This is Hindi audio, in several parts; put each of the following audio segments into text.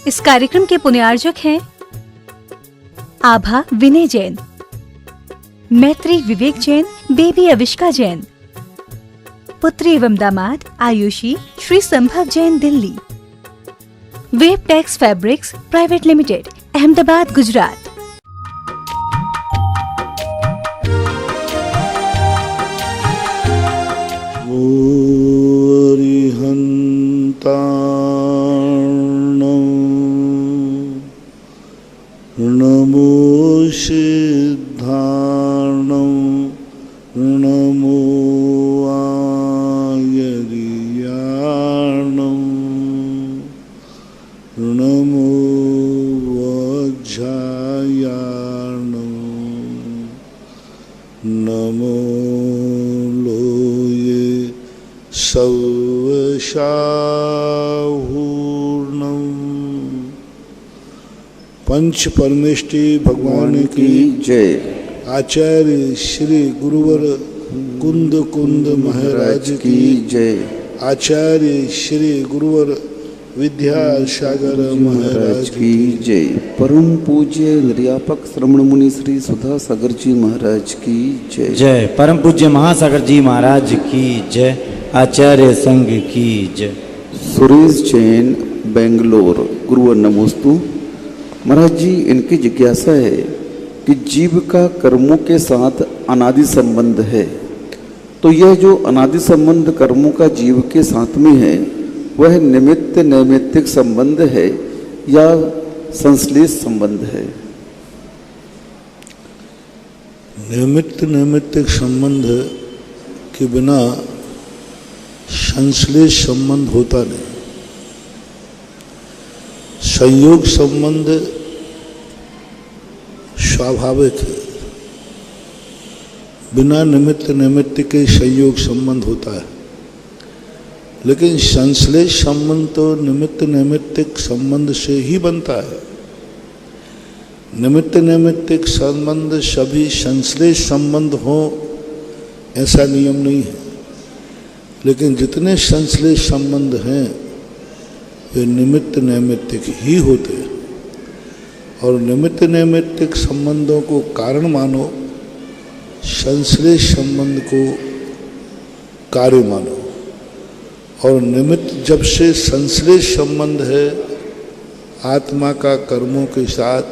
इस कार्यक्रम के पुण्यार्जक हैं आभा विनय जैन, मैत्री विवेक जैन, बेबी अविष्का जैन, पुत्री एवं दामाद Ayushi Shri Sambhav Jain Delhi, Web Tex Fabrics Private Limited Ahmedabad Gujarat. नमो सिद्धार्णं नमो आयर्याणं नमो वज्रायाणं नमो लोये सवशाहूर्णं। पंच परमेष्टि भगवान की जय। आचार्य श्री गुरुवर कुंद कुंद महाराज की जय। आचार्य श्री गुरुवर विद्यासागर महाराज की जय। परम पूज्य निर्यापक श्रमण मुनि श्री सुधा सागर जी महाराज की जय। जय। परम पूज्य महासागर जी महाराज की जय। आचार्य संघ की जय। सुरेश जैन बेंगलोर, गुरुवर नमोस्तु। महाराज जी, इनकी जिज्ञासा है कि जीव का कर्मों के साथ अनादि संबंध है, तो यह जो अनादि संबंध कर्मों का जीव के साथ में है वह निमित्त नैमित्तिक संबंध है या संश्लेष संबंध है? निमित्त नैमित्तिक संबंध के बिना संश्लेष संबंध होता नहीं। संयोग संबंध स्वाभाविक है, बिना निमित्त नैमित्तिक के संयोग संबंध होता है, लेकिन संश्लेष संबंध तो निमित्त नैमित्तिक संबंध से ही बनता है। निमित्त नैमित्तिक संबंध सभी संश्लेष संबंध हो ऐसा नियम नहीं है, लेकिन जितने संश्लेष संबंध हैं वे निमित्त नैमित्तिक ही होते हैं। और निमित्त नैमित्तिक संबंधों को कारण मानो, संश्लेष संबंध को कार्य मानो। और निमित्त जब से संश्लेष संबंध है आत्मा का कर्मों के साथ,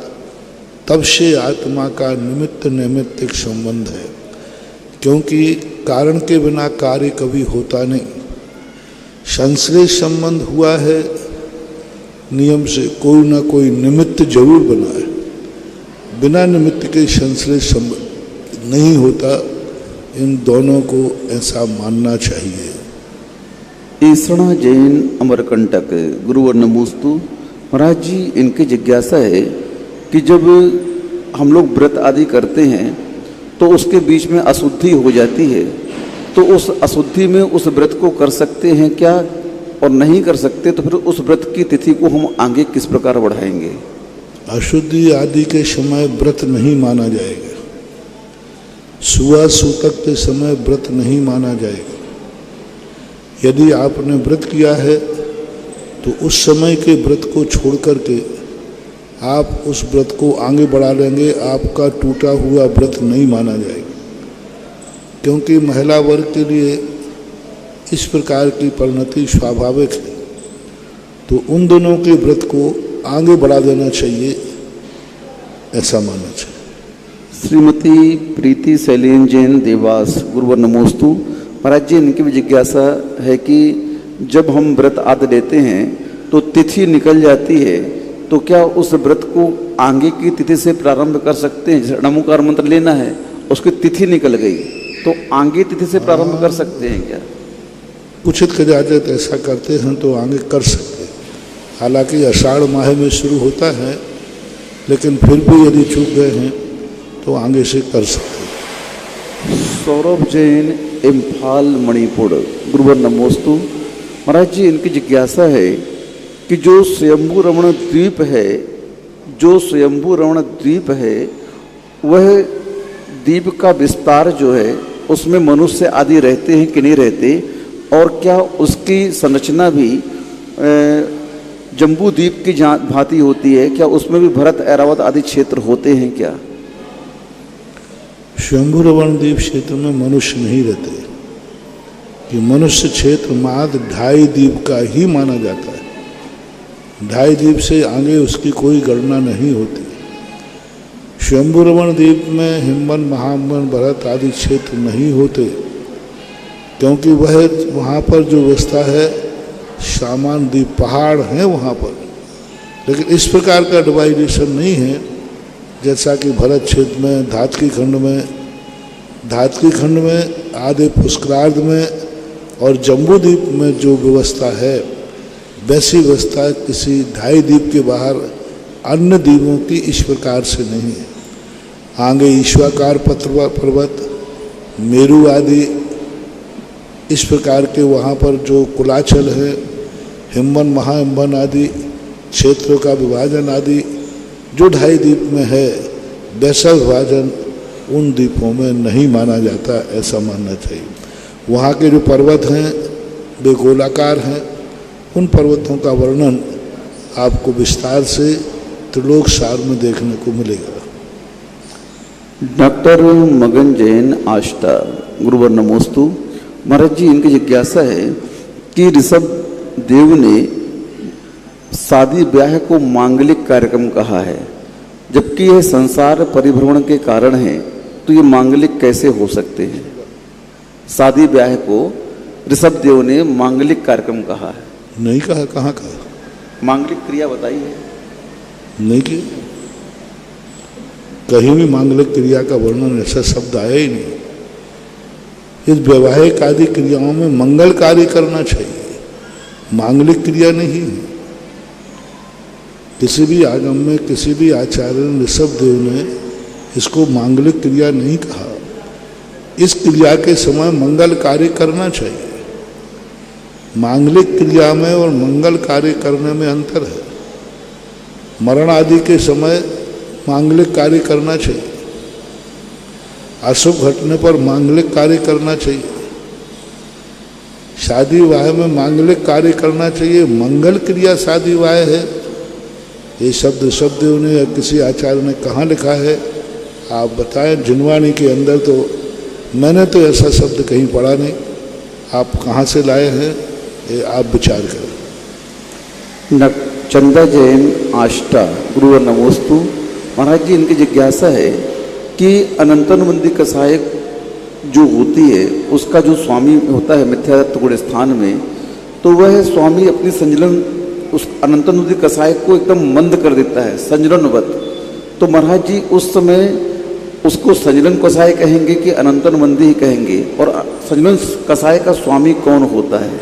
तब से आत्मा का निमित्त नैमित्तिक संबंध है, क्योंकि कारण के बिना कार्य कभी होता नहीं। संश्लेष संबंध हुआ है नियम से, कोई ना कोई निमित्त जरूर बना है। बिना निमित्त के संश्लेष संबंध नहीं होता। इन दोनों को ऐसा मानना चाहिए। ईसणा जैन अमरकंटक, गुरुवर नमोस्तु। महाराज जी, इनकी जिज्ञासा है कि जब हम लोग व्रत आदि करते हैं तो उसके बीच में अशुद्धि हो जाती है, तो उस अशुद्धि में उस व्रत को कर सकते हैं क्या, और नहीं कर सकते तो फिर उस व्रत की तिथि को हम आगे किस प्रकार बढ़ाएंगे? अशुद्धि आदि के समय व्रत नहीं माना जाएगा। सुबह सूतक के समय व्रत नहीं माना जाएगा। यदि आपने व्रत किया है तो उस समय के व्रत को छोड़ करके आप उस व्रत को आगे बढ़ा लेंगे, आपका टूटा हुआ व्रत नहीं माना जाएगा। क्योंकि महिला वर्ग के लिए इस प्रकार की परिणति स्वाभाविक है, तो उन दोनों के व्रत को आगे बढ़ा देना चाहिए, ऐसा मानना चाहिए। श्रीमती प्रीति शैलेन जैन देवास, गुरुवर नमोस्तु। महाराज जी, इनकी भी जिज्ञासा है कि जब हम व्रत आदि लेते हैं तो तिथि निकल जाती है, तो क्या उस व्रत को आगे की तिथि से प्रारंभ कर सकते हैं? जैसे नमोकार मंत्र लेना है, उसकी तिथि निकल गई तो आगे तिथि से प्रारंभ कर सकते हैं क्या? उचित इजाजत ऐसा करते हैं तो आगे कर सकते हैं। हालांकि आषाढ़ माह में शुरू होता है, लेकिन फिर भी यदि चूक गए हैं तो आगे से कर सकते हैं। सौरभ जैन इम्फाल मणिपुर, गुरुवर नमोस्तु। महाराज जी, इनकी जिज्ञासा है कि जो स्वयंभू रमण द्वीप है, वह द्वीप का विस्तार जो है उसमें मनुष्य आदि रहते हैं कि नहीं रहते, और क्या उसकी संरचना भी जम्बू द्वीप की भांति होती है, क्या उसमें भी भरत, ऐरावत आदि क्षेत्र होते हैं क्या? शंभु रमण द्वीप क्षेत्र में मनुष्य नहीं रहते, कि मनुष्य क्षेत्र मात्र 2.5 द्वीप का ही माना जाता है। 2.5 द्वीप से आगे उसकी कोई गणना नहीं होती। शंभु रमण द्वीप में हिमवन, महावन, भरत आदि क्षेत्र नहीं होते, क्योंकि वह वहाँ पर जो व्यवस्था है सामान द्वीप, पहाड़ हैं वहाँ पर, लेकिन इस प्रकार का डिवाइडेशन नहीं है जैसा कि भरत क्षेत्र में, धातकी खंड में, आधे पुष्करार्ध में और जम्बू द्वीप में जो व्यवस्था है, वैसी व्यवस्था किसी 2.5 द्वीप के बाहर अन्य द्वीपों की इस प्रकार से नहीं है। आगे ईश्वाकार पर्वत, मेरू आदि इस प्रकार के वहाँ पर जो कुलाचल है, हिमवन, महाहिमवन आदि क्षेत्रों का विभाजन आदि जो 2.5 द्वीप में है, वैसा विभाजन उन द्वीपों में नहीं माना जाता, ऐसा मानना चाहिए। वहाँ के जो पर्वत हैं वे गोलाकार हैं। उन पर्वतों का वर्णन आपको विस्तार से त्रिलोक सार में देखने को मिलेगा। डॉक्टर मगन जैन आष्टा, गुरुवर नमोस्तु। महाराज जी, इनकी जिज्ञासा है कि ऋषभ देव ने शादी ब्याह को मांगलिक कार्यक्रम कहा है, जबकि यह संसार परिभ्रमण के कारण है, तो ये मांगलिक कैसे हो सकते हैं? शादी ब्याह को ऋषभ देव ने मांगलिक कार्यक्रम कहा है। नहीं कहा, कहाँ कहा? मांगलिक क्रिया बताइए। नहीं की, कहीं भी मांगलिक क्रिया का वर्णन ऐसा शब्द आया ही नहीं। इस वैवाहिक आदि क्रियाओं में मंगल कार्य करना चाहिए, मांगलिक क्रिया नहीं है। किसी भी आगम में, किसी भी आचार्य ने, ऋषभ देव ने इसको मांगलिक क्रिया नहीं कहा। इस क्रिया के समय मंगल कार्य करना चाहिए। मांगलिक क्रिया में और मंगल कार्य करने में अंतर है। मरण आदि के समय मांगलिक कार्य करना चाहिए, अशुभ घटने पर मांगलिक कार्य करना चाहिए, शादी विवाह में मांगलिक कार्य करना चाहिए। मंगल क्रिया शादी विवाह है, ये शब्द ऋषभ देव ने या किसी आचार्य ने कहाँ लिखा है? आप बताएं। जिनवाणी के अंदर तो मैंने तो ऐसा शब्द कहीं पढ़ा नहीं, आप कहाँ से लाए हैं ये आप विचार करें। चंदा जैन आष्टा, गुरुवर नमोस्तु। महाराज जी, इनकी जिज्ञासा है कि अनंतानुबंधी कसाय जो होती है, उसका जो स्वामी होता है मिथ्यात्व गुण स्थान में, तो वह स्वामी अपनी संजलन उस अनंतानुबंधी कसाय को एकदम मंद कर देता है, संजलनवत। तो महाराज जी, उस समय उसको संजलन कसाय कहेंगे कि अनंतानुबंधी ही कहेंगे? और संजलन कसाय का स्वामी कौन होता है?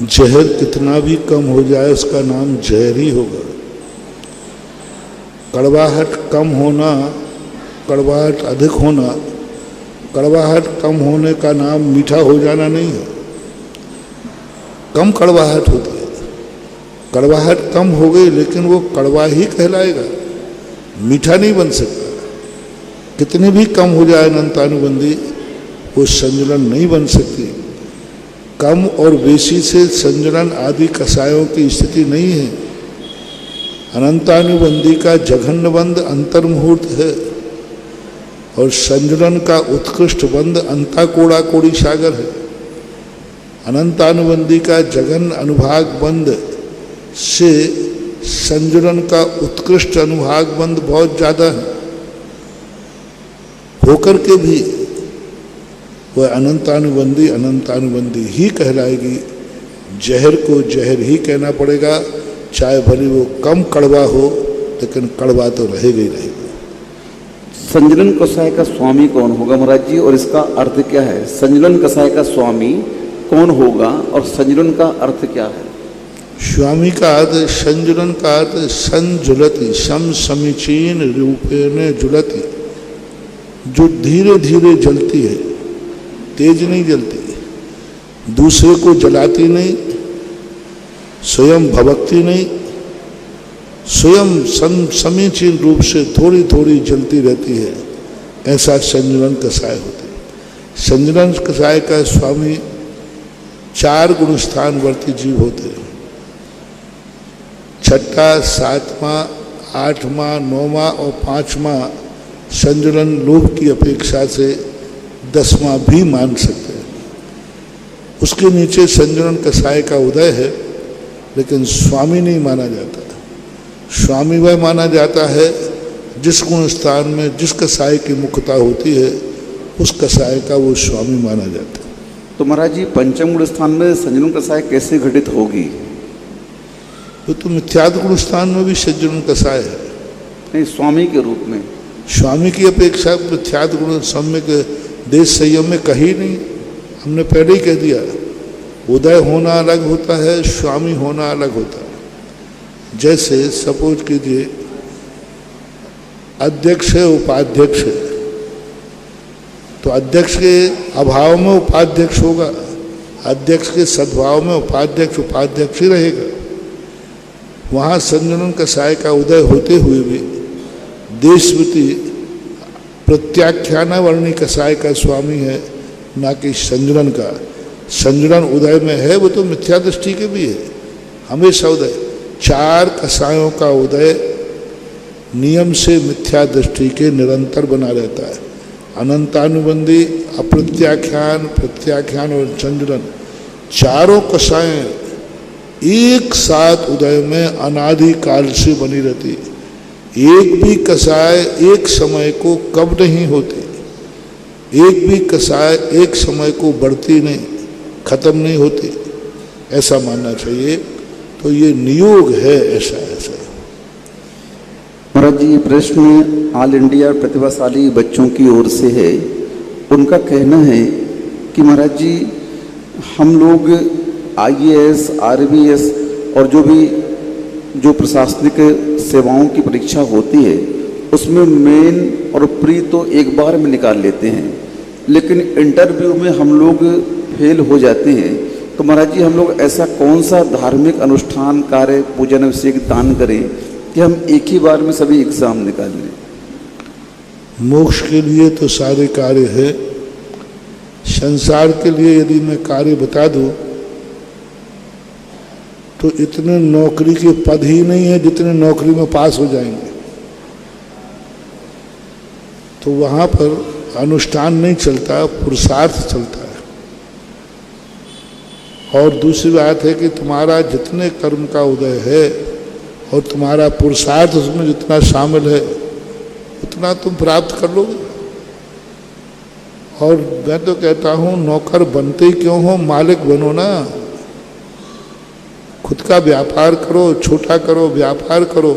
जहर कितना भी कम हो जाए उसका नाम जहर ही होगा। कड़वाहट कम होना, कड़वाहट अधिक होना, कड़वाहट कम होने का नाम मीठा हो जाना नहीं है। कम कड़वाहट होती है, कड़वाहट कम हो गई लेकिन वो कड़वा ही कहलाएगा, मीठा नहीं बन सकता। कितनी भी कम हो जाए अनंतानुबंधी, वो संजलन नहीं बन सकती। कम और बेशी से संजलन आदि कसायों की स्थिति नहीं है। अनंतानुबंधी का जघन्य बंध अंतर्मुहूर्त है और संजलन का उत्कृष्ट बंध अंताकोड़ा कोड़ी सागर है। अनंतानुबंधी का जघन्य अनुभाग बंध से संजलन का उत्कृष्ट अनुभाग बंध बहुत ज़्यादा है। होकर के भी वह अनंतानुबंधी अनंतानुबंधी ही कहलाएगी। जहर को जहर ही कहना पड़ेगा, चाहे भले वो कम कड़वा हो, लेकिन कड़वा तो रहेगा ही रहेगा। संजलन कसाय का स्वामी कौन होगा महाराज जी, और इसका अर्थ क्या है? संजलन कसाय का स्वामी कौन होगा और संजलन का अर्थ क्या है? स्वामी का अर्थ, संजलन का अर्थ संजुलति, सम समीचीन रूपेण जुलति, जो धीरे धीरे जलती है, तेज नहीं जलती, दूसरे को जलाती नहीं, स्वयं भभकती नहीं, स्वयं समीचीन रूप से थोड़ी थोड़ी जलती रहती है। ऐसा संजलन कसाय होते हैं। संजलन कसाय का स्वामी 4 गुणस्थानवर्ती जीव होते हैं। छठा, सातवां, आठवां, नौवां और पांचवां संजुलन लोभ की अपेक्षा से 10वां भी मान सकते हैं। उसके नीचे संजुलन कसाय का उदय है, लेकिन स्वामी नहीं माना जाता। स्वामी वह माना जाता है जिस गुण स्थान में जिस कसाय की मुख्यता होती है, उस कसाय का वो स्वामी माना जाता है। तो महाराज जी, पंचम गुण स्थान में संजुलन कसाय कैसे घटित होगी? तो मिथ्यात्व गुण स्थान में भी संजुलन कसाय है। नहीं, स्वामी के रूप में। स्वामी की अपेक्षा मिथ्यात्व गुण सम्यक देश संयम में कहीं नहीं। हमने पहले ही कह दिया, उदय होना अलग होता है, स्वामी होना अलग होता है। जैसे सपोज कीजिए अध्यक्ष है, उपाध्यक्ष है, तो अध्यक्ष के अभाव में उपाध्यक्ष होगा, अध्यक्ष के सद्भाव में उपाध्यक्ष उपाध्यक्ष ही रहेगा। वहाँ संजुलन कसाय का उदय होते हुए भी देशवती प्रत्याख्यानावर्णी कसाय का स्वामी है, ना कि संजुलन का। संजुलन उदय में है, वो तो मिथ्या दृष्टि के भी है, हमेशा उदय। 4 कसायों का उदय नियम से मिथ्या दृष्टि के निरंतर बना रहता है। अनंतानुबंधी, अप्रत्याख्यान, प्रत्याख्यान और संजुलन, चारों कसाएं एक साथ उदय में अनादिकाल से बनी रहती। एक भी कसाय एक समय को कब नहीं होती, एक भी कसाय एक समय को बढ़ती नहीं, खत्म नहीं होती, ऐसा मानना चाहिए। तो ये नियोग है, ऐसा ऐसा। महाराज जी, ये प्रश्न ऑल इंडिया प्रतिभाशाली बच्चों की ओर से है। उनका कहना है कि महाराज जी, हम लोग IAS, RBS और जो प्रशासनिक सेवाओं की परीक्षा होती है, उसमें मेन और प्री तो एक बार में निकाल लेते हैं, लेकिन इंटरव्यू में हम लोग फेल हो जाते हैं। तो महाराज जी, हम लोग ऐसा कौन सा धार्मिक अनुष्ठान, कार्य, पूजन, अभिषेक, दान करें कि हम एक ही बार में सभी एग्जाम निकाल लें? मोक्ष के लिए तो सारे कार्य है। संसार के लिए यदि मैं कार्य बता दूं तो इतने नौकरी के पद ही नहीं है जितने नौकरी में पास हो जाएंगे। तो वहाँ पर अनुष्ठान नहीं चलता, पुरुषार्थ चलता है। और दूसरी बात है कि तुम्हारा जितने कर्म का उदय है और तुम्हारा पुरुषार्थ उसमें जितना शामिल है, उतना तुम प्राप्त कर लोगे। और मैं तो कहता हूँ, नौकर बनते ही क्यों हो, मालिक बनो ना। खुद का व्यापार करो, छोटा करो, व्यापार करो।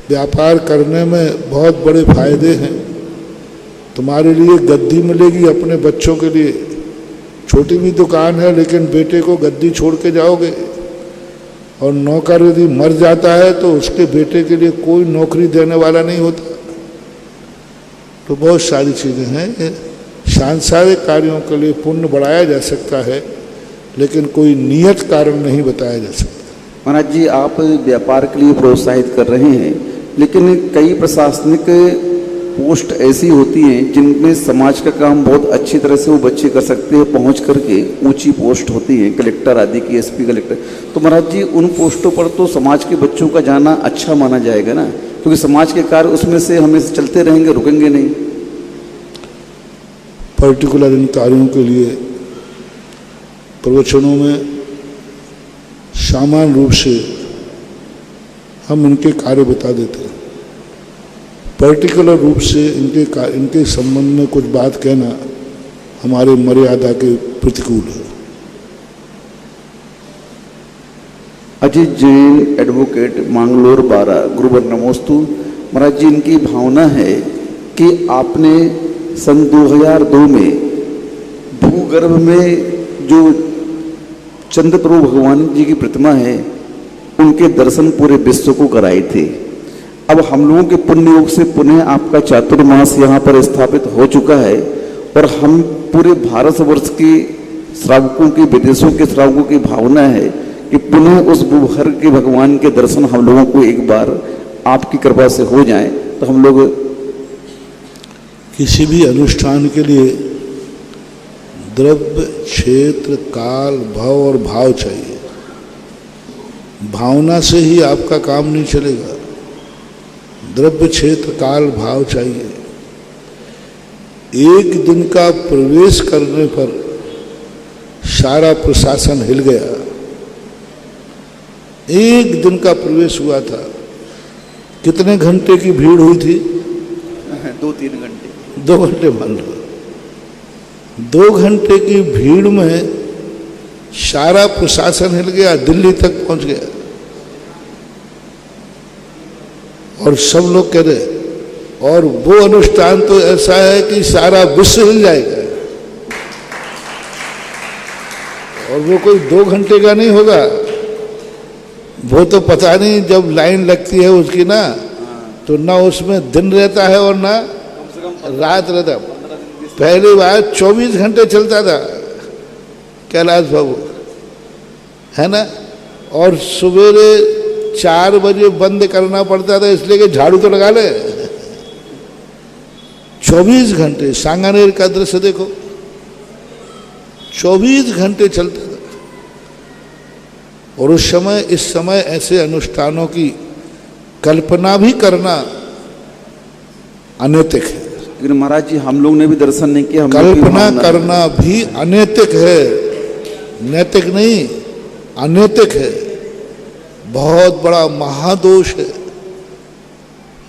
व्यापार करने में बहुत बड़े फायदे हैं। तुम्हारे लिए गद्दी मिलेगी अपने बच्चों के लिए। छोटी भी दुकान है, लेकिन बेटे को गद्दी छोड़ के जाओगे। और नौकर यदि मर जाता है तो उसके बेटे के लिए कोई नौकरी देने वाला नहीं होता। तो बहुत सारी चीज़ें हैं। सांसारिक कार्यों के लिए पुण्य बढ़ाया जा सकता है, लेकिन कोई नियत कारण नहीं बताया जा सकता। महाराज जी, आप व्यापार के लिए प्रोत्साहित कर रहे हैं, लेकिन कई प्रशासनिक पोस्ट ऐसी होती हैं जिनमें समाज का काम बहुत अच्छी तरह से वो बच्चे कर सकते हैं, पहुंच करके ऊंची पोस्ट होती है, कलेक्टर आदि की, SP कलेक्टर। तो महाराज जी, उन पोस्टों पर तो समाज के बच्चों का जाना अच्छा माना जाएगा ना, क्योंकि समाज के कार्य उसमें से हमेशा चलते रहेंगे, रुकेंगे नहीं। पर्टिकुलर इन कार्यों के लिए प्रवचनों में सामान्य रूप से हम इनके कार्य बता देते हैं। पर्टिकुलर रूप से इनके संबंध में कुछ बात कहना हमारे मर्यादा के प्रतिकूल है। अजीत जैन, एडवोकेट, मंगलोर 12, गुरुवर नमोस्तु। महाराज जी, इनकी भावना है कि आपने सन 2002 में भूगर्भ में जो चंद्रप्रभु भगवान जी की प्रतिमा है, उनके दर्शन पूरे विश्व को कराए थे। अब हम लोगों के पुण्य योग से पुनः आपका चातुर्मास यहाँ पर स्थापित हो चुका है, और हम पूरे भारतवर्ष के श्रावकों की, विदेशों के श्रावकों की भावना है कि पुनः उस भूगर्भ के भगवान के दर्शन हम लोगों को एक बार आपकी कृपा से हो जाए। तो हम लोग किसी भी अनुष्ठान के लिए द्रव्य, क्षेत्र, काल, भव और भाव चाहिए। भावना से ही आपका काम नहीं चलेगा। द्रव्य क्षेत्र काल भाव चाहिए। एक दिन का प्रवेश करने पर सारा प्रशासन हिल गया। एक दिन का प्रवेश हुआ था, कितने घंटे की भीड़ हुई थी? 2-3 घंटे। 2 घंटे मान लो। 2 घंटे की भीड़ में सारा प्रशासन हिल गया, दिल्ली तक पहुंच गया। और सब लोग कह रहे, और वो अनुष्ठान तो ऐसा है कि सारा विश्व हिल जाएगा। और वो कोई 2 घंटे का नहीं होगा, वो तो पता नहीं जब लाइन लगती है उसकी ना, तो ना उसमें दिन रहता है और ना रात रहता। पहली बार 24 घंटे चलता था कैलाश बाबू, है ना। और सवेरे 4 बजे बंद करना पड़ता था, इसलिए कि झाड़ू तो लगा ले। 24 घंटे सांगानेर का दृश्य देखो, 24 घंटे चलता था। और उस समय, इस समय ऐसे अनुष्ठानों की कल्पना भी करना अनैतिक है। लेकिन महाराज जी हम लोग ने भी दर्शन नहीं किया। कल्पना करना भी अनैतिक है, नैतिक नहीं, अनैतिक है। बहुत बड़ा महादोष है।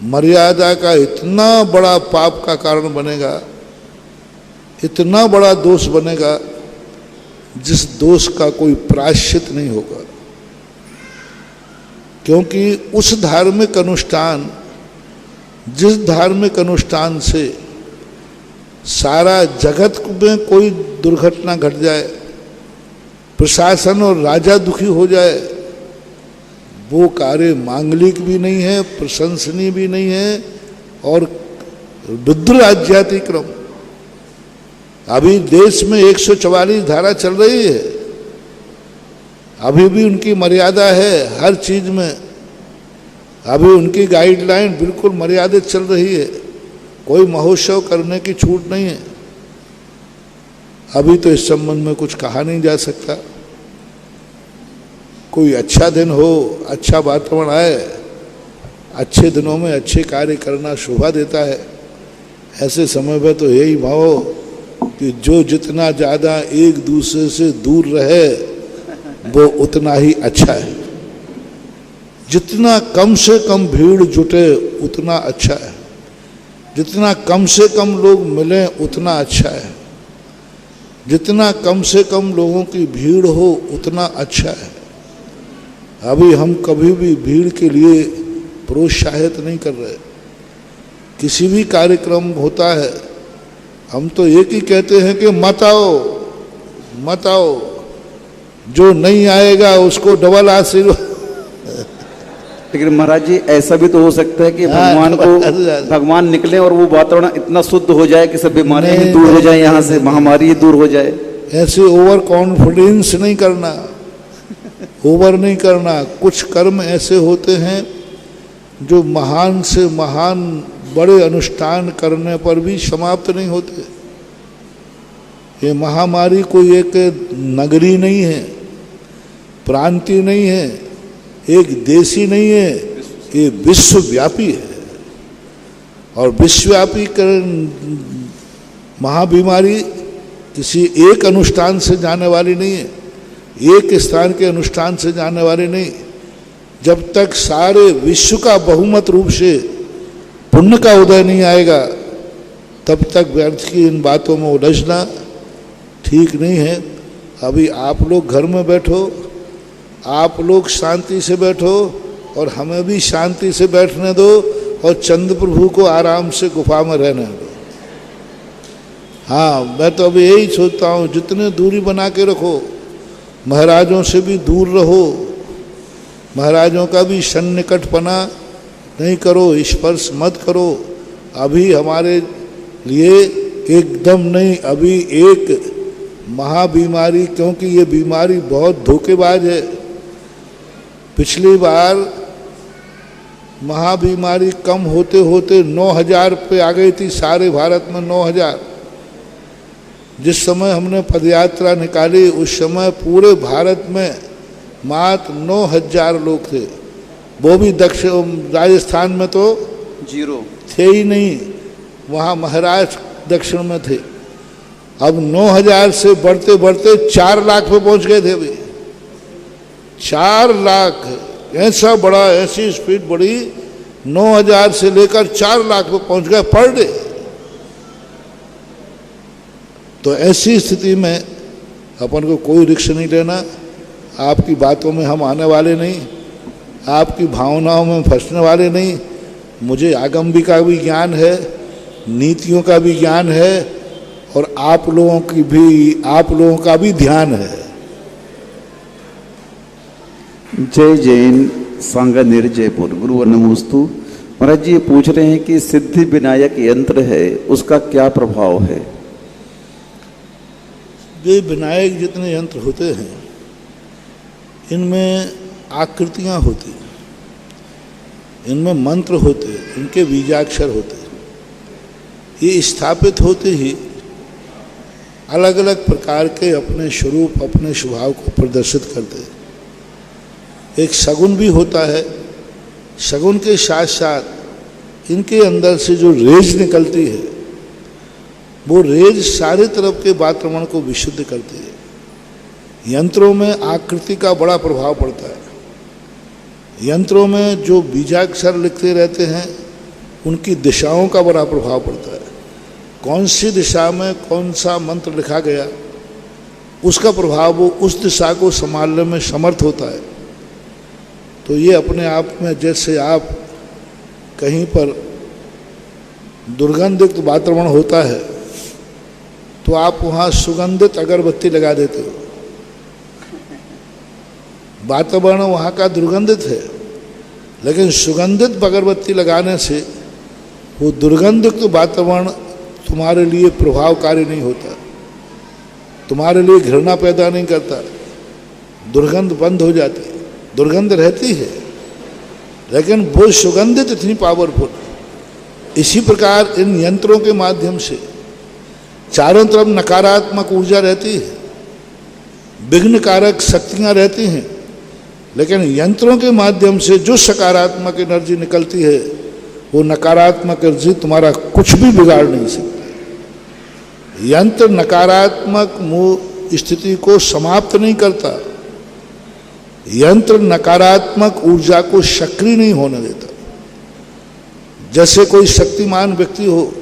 मर्यादा का इतना बड़ा पाप का कारण बनेगा, इतना बड़ा दोष बनेगा, जिस दोष का कोई प्रायश्चित नहीं होगा। क्योंकि उस धार्मिक अनुष्ठान, जिस धार्मिक अनुष्ठान से सारा जगत में कोई दुर्घटना घट जाए, प्रशासन और राजा दुखी हो जाए, वो कार्य मांगलिक भी नहीं है, प्रशंसनीय भी नहीं है और रुद्र राज्यातिक्रम। अभी देश में 144 धारा चल रही है, अभी भी उनकी मर्यादा है हर चीज में। अभी उनकी गाइडलाइन बिल्कुल मर्यादित चल रही है, कोई महोत्सव करने की छूट नहीं है। अभी तो इस संबंध में कुछ कहा नहीं जा सकता। कोई अच्छा दिन हो, अच्छा वातावरण आए, अच्छे दिनों में अच्छे कार्य करना शोभा देता है। ऐसे समय में तो यही भाव कि जो जितना ज़्यादा एक दूसरे से दूर रहे वो उतना ही अच्छा है। जितना कम से कम भीड़ जुटे उतना अच्छा है, जितना कम से कम लोग मिलें उतना अच्छा है, जितना कम से कम लोगों की भीड़ हो उतना अच्छा है। अभी हम कभी भी भीड़ के लिए प्रोत्साहित नहीं कर रहे। किसी भी कार्यक्रम होता है हम तो एक ही कहते हैं कि मत आओ, मत आओ, जो नहीं आएगा उसको डबल आशीर्वाद। लेकिन महाराज जी ऐसा भी तो हो सकता है कि भगवान निकले और वो वातावरण इतना शुद्ध हो जाए कि सब बीमारियां ही दूर हो जाए, यहाँ से महामारी ही दूर हो जाए। ऐसे ओवर कॉन्फिडेंस नहीं करना, ओवर नहीं करना। कुछ कर्म ऐसे होते हैं जो महान से महान बड़े अनुष्ठान करने पर भी समाप्त नहीं होते। ये महामारी कोई एक नगरी नहीं है, प्रांतीय नहीं है, एक देशी नहीं है, ये विश्वव्यापी है। और विश्वव्यापी महाबीमारी किसी एक अनुष्ठान से जाने वाली नहीं है, एक स्थान के अनुष्ठान से जाने वाली नहीं। जब तक सारे विश्व का बहुमत रूप से पुण्य का उदय नहीं आएगा, तब तक व्यर्थ की इन बातों में उलझना ठीक नहीं है। अभी आप लोग घर में बैठो, आप लोग शांति से बैठो और हमें भी शांति से बैठने दो और चंद्र प्रभु को आराम से गुफा में रहने दो। हाँ, मैं तो अभी यही सोचता हूँ, जितने दूरी बना के रखो, महाराजों से भी दूर रहो, महाराजों का भी सन्निकटपना नहीं करो, स्पर्श मत करो। अभी हमारे लिए एकदम नहीं, अभी एक महाबीमारी, क्योंकि ये बीमारी बहुत धोखेबाज है। पिछली बार महाबीमारी कम होते होते 9,000 पे आ गई थी, सारे भारत में 9,000। जिस समय हमने पदयात्रा निकाली उस समय पूरे भारत में मात्र 9,000 लोग थे, वो भी दक्षिण राजस्थान में तो 0 थे ही नहीं, वहाँ महाराज दक्षिण में थे। अब 9,000 से बढ़ते बढ़ते 4 लाख पे पहुंच गए थे अभी। 4 लाख, ऐसा बड़ा, ऐसी स्पीड बढ़ी, 9,000 से लेकर 4 लाख पे पहुंच गए पर डे। तो ऐसी स्थिति में अपन को कोई रिस्क नहीं लेना। आपकी बातों में हम आने वाले नहीं, आपकी भावनाओं में फंसने वाले नहीं। मुझे आगम का भी ज्ञान है, नीतियों का भी ज्ञान है, और आप लोगों का भी ध्यान है। जय जैन सांगानेर जयपुर। गुरुवर नमोस्तु। महाराज जी ये पूछ रहे हैं कि सिद्धि विनायक यंत्र है, उसका क्या प्रभाव है? ये विनायक जितने यंत्र होते हैं, इनमें आकृतियां होती हैं, इनमें मंत्र होते हैं, इनके बीजाक्षर होते हैं। ये स्थापित होते ही अलग अलग प्रकार के अपने स्वरूप, अपने स्वभाव को प्रदर्शित करते हैं। एक सगुन भी होता है, सगुन के साथ साथ इनके अंदर से जो रेज निकलती है, वो रेज सारे तरफ के वातावरण को विशुद्ध करती है। यंत्रों में आकृति का बड़ा प्रभाव पड़ता है। यंत्रों में जो बीजाक्षर लिखते रहते हैं, उनकी दिशाओं का बड़ा प्रभाव पड़ता है। कौन सी दिशा में कौन सा मंत्र लिखा गया, उसका प्रभाव वो उस दिशा को संभालने में समर्थ होता है। तो ये अपने आप में, जैसे आप कहीं पर दुर्गंधित वातावरण होता है तो आप वहाँ सुगंधित अगरबत्ती लगा देते हो। वातावरण वहाँ का दुर्गंधित है, लेकिन सुगंधित अगरबत्ती लगाने से वो दुर्गंधित वातावरण तुम्हारे लिए प्रभावकारी नहीं होता, तुम्हारे लिए घृणा पैदा नहीं करता, दुर्गंध बंद हो जाती है। दुर्गंध रहती है, लेकिन वो सुगंधित इतनी पावरफुल। इसी प्रकार इन यंत्रों के माध्यम से चारों तरफ नकारात्मक ऊर्जा रहती है, विघ्नकारक शक्तियां रहती हैं, लेकिन यंत्रों के माध्यम से जो सकारात्मक एनर्जी निकलती है, वो नकारात्मक एनर्जी तुम्हारा कुछ भी बिगाड़ नहीं सकती। यंत्र नकारात्मक स्थिति को समाप्त नहीं करता, यंत्र नकारात्मक ऊर्जा को सक्रिय नहीं होने देता। जैसे कोई शक्तिमान व्यक्ति हो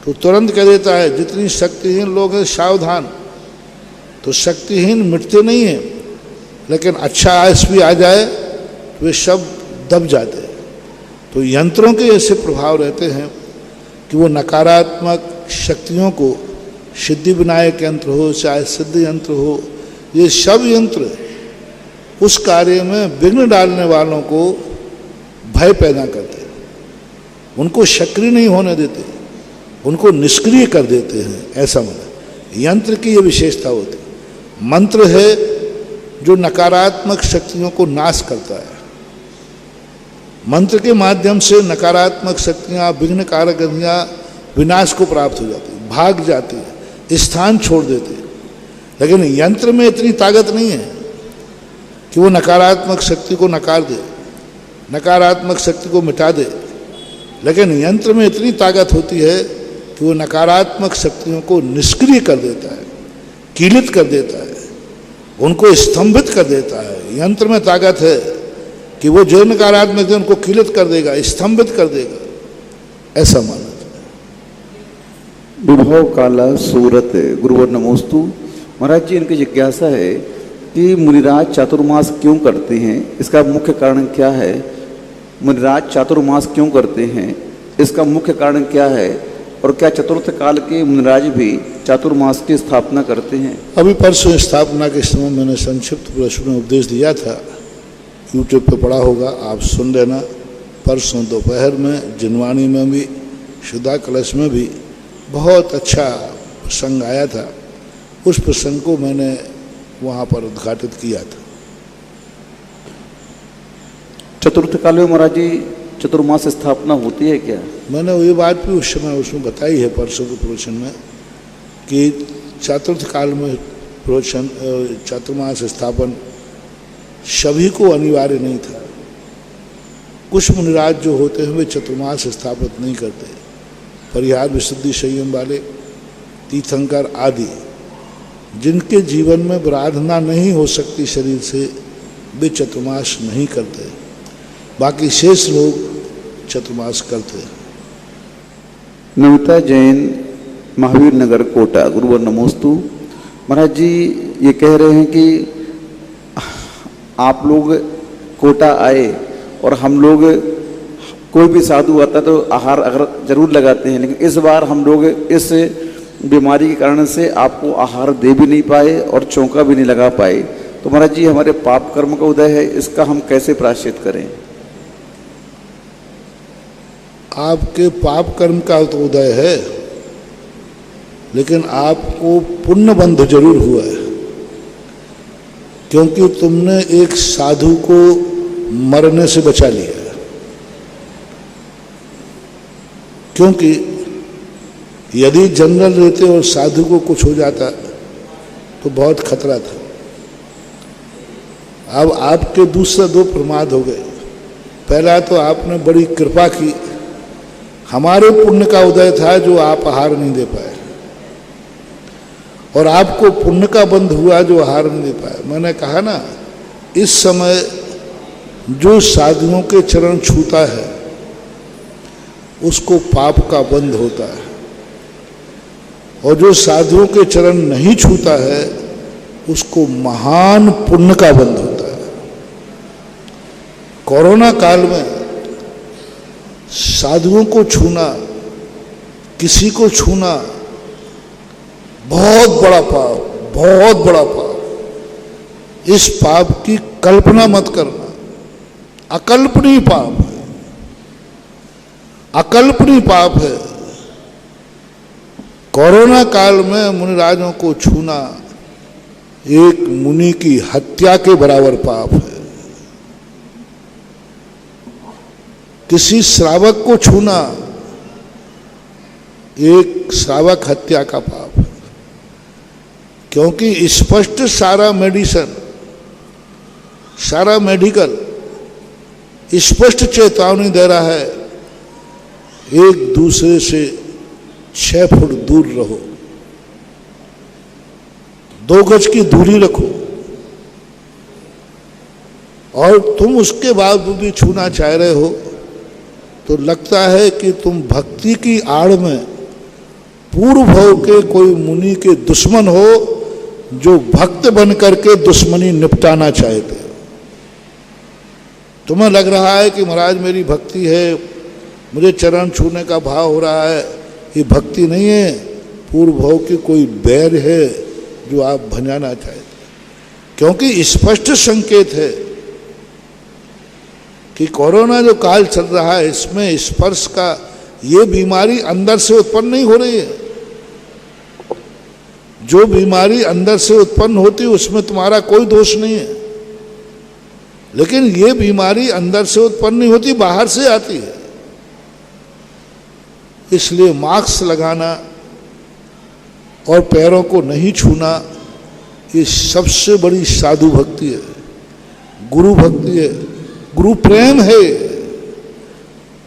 तो तुरंत कह देता है जितनी शक्तिहीन लोग हैं सावधान। तो शक्तिहीन मिटते नहीं हैं, लेकिन अच्छा आयस भी आ जाए तो वे सब दब जाते हैं। तो यंत्रों के ऐसे प्रभाव रहते हैं कि वो नकारात्मक शक्तियों को, सिद्धि विनायक यंत्र हो चाहे सिद्ध यंत्र हो, ये सब यंत्र उस कार्य में विघ्न डालने वालों को भय पैदा करते हैं, उनको सक्रिय नहीं होने देते, उनको निष्क्रिय कर देते हैं। ऐसा मतलब यंत्र की ये विशेषता होती है। मंत्र है जो नकारात्मक शक्तियों को नाश करता है। मंत्र के माध्यम से नकारात्मक शक्तियाँ, विघ्न कारक विनाश को प्राप्त हो जाती है, भाग जाती है, स्थान छोड़ देती है। लेकिन यंत्र में इतनी ताकत नहीं है कि वो नकारात्मक शक्ति को नकार दे, नकारात्मक शक्ति को मिटा दे। लेकिन यंत्र में इतनी ताकत होती है कि वो नकारात्मक शक्तियों को निष्क्रिय कर देता है, कीलित कर देता है, उनको स्तंभित कर देता है। यंत्र में ताकत है कि वो जो नकारात्मक है उनको कीलित कर देगा, स्तंभित कर देगा। ऐसा माना विभव काला सूरत। गुरुवर नमोस्तु। महाराज जी इनकी जिज्ञासा है कि मुनिराज चातुर्मास क्यों करते हैं, इसका मुख्य कारण क्या है? मुनिराज चातुर्मास क्यों करते हैं, इसका मुख्य कारण क्या है? और क्या चतुर्थ काल के मुनिराज भी चातुर्मास की स्थापना करते हैं? अभी परसों स्थापना के समय मैंने संक्षिप्त प्रश्न में उपदेश दिया था, यूट्यूब पे पड़ा होगा, आप सुन लेना। परसों दोपहर में जिनवाणी में भी, शुदा कलश में भी बहुत अच्छा प्रसंग आया था। उस प्रसंग को मैंने वहाँ पर उद्घाटित किया था। चतुर्थ काल में महाराज जी चतुर्मास स्थापना होती है क्या? मैंने ये बात भी उस समय उसमें बताई है परसों के प्रवचन में कि चतुर्थ काल में प्रवचन चातुर्मास स्थापन सभी को अनिवार्य नहीं था। कुछ मुनिराज जो होते हैं वे चतुर्मास स्थापित नहीं करते। परिहार, विशुद्धि, संयम वाले तीर्थंकर आदि जिनके जीवन में आराधना नहीं हो सकती शरीर से, वे चतुर्मास नहीं करते। बाकी शेष लोग चतुर्मास करते हैं। नमिता जैन, महावीर नगर, कोटा। गुरुवर नमोस्तु। महाराज जी ये कह रहे हैं कि आप लोग कोटा आए और हम लोग, कोई भी साधु आता तो आहार अगर जरूर लगाते हैं, लेकिन इस बार हम लोग इस बीमारी के कारण से आपको आहार दे भी नहीं पाए और चौका भी नहीं लगा पाए। तो महाराज जी हमारे पाप कर्म का उदय है, इसका हम कैसे प्रायश्चित करें? आपके पाप कर्म का तो उदय है, लेकिन आपको पुण्य बंध जरूर हुआ है, क्योंकि तुमने एक साधु को मरने से बचा लिया। क्योंकि यदि जनरल रहते और साधु को कुछ हो जाता तो बहुत खतरा था। अब आपके दूसरे दो प्रमाद हो गए। पहला तो आपने बड़ी कृपा की, हमारे पुण्य का उदय था जो आप आहार नहीं दे पाए, और आपको पुण्य का बंध हुआ जो आहार नहीं दे पाए। मैंने कहा ना, इस समय जो साधुओं के चरण छूता है उसको पाप का बंध होता है, और जो साधुओं के चरण नहीं छूता है उसको महान पुण्य का बंध होता है। कोरोना काल में साधुओं को छूना, किसी को छूना बहुत बड़ा पाप, बहुत बड़ा पाप। इस पाप की कल्पना मत करना, अकल्पनीय पाप है, अकल्पनीय पाप है। कोरोना काल में मुनिराजों को छूना एक मुनि की हत्या के बराबर पाप है। किसी श्रावक को छूना एक श्रावक हत्या का पाप है, क्योंकि स्पष्ट सारा मेडिसिन, सारा मेडिकल स्पष्ट चेतावनी दे रहा है, एक दूसरे से 6 फुट दूर रहो, 2 गज की दूरी रखो, और तुम उसके बाद भी छूना चाह रहे हो तो लगता है कि तुम भक्ति की आड़ में पूर्व भाव के कोई मुनि के दुश्मन हो, जो भक्त बन करके दुश्मनी निपटाना चाहते हो। तुम्हें लग रहा है कि महाराज मेरी भक्ति है, मुझे चरण छूने का भाव हो रहा है, ये भक्ति नहीं है, पूर्व भाव की कोई बैर है जो आप भंजाना चाहते। क्योंकि स्पष्ट संकेत है कि कोरोना जो काल चल रहा है इसमें स्पर्श का, ये बीमारी अंदर से उत्पन्न नहीं हो रही है। जो बीमारी अंदर से उत्पन्न होती है उसमें तुम्हारा कोई दोष नहीं है, लेकिन ये बीमारी अंदर से उत्पन्न नहीं होती, बाहर से आती है। इसलिए मास्क लगाना और पैरों को नहीं छूना ये सबसे बड़ी साधु भक्ति है, गुरु भक्ति है, गुरु प्रेम है।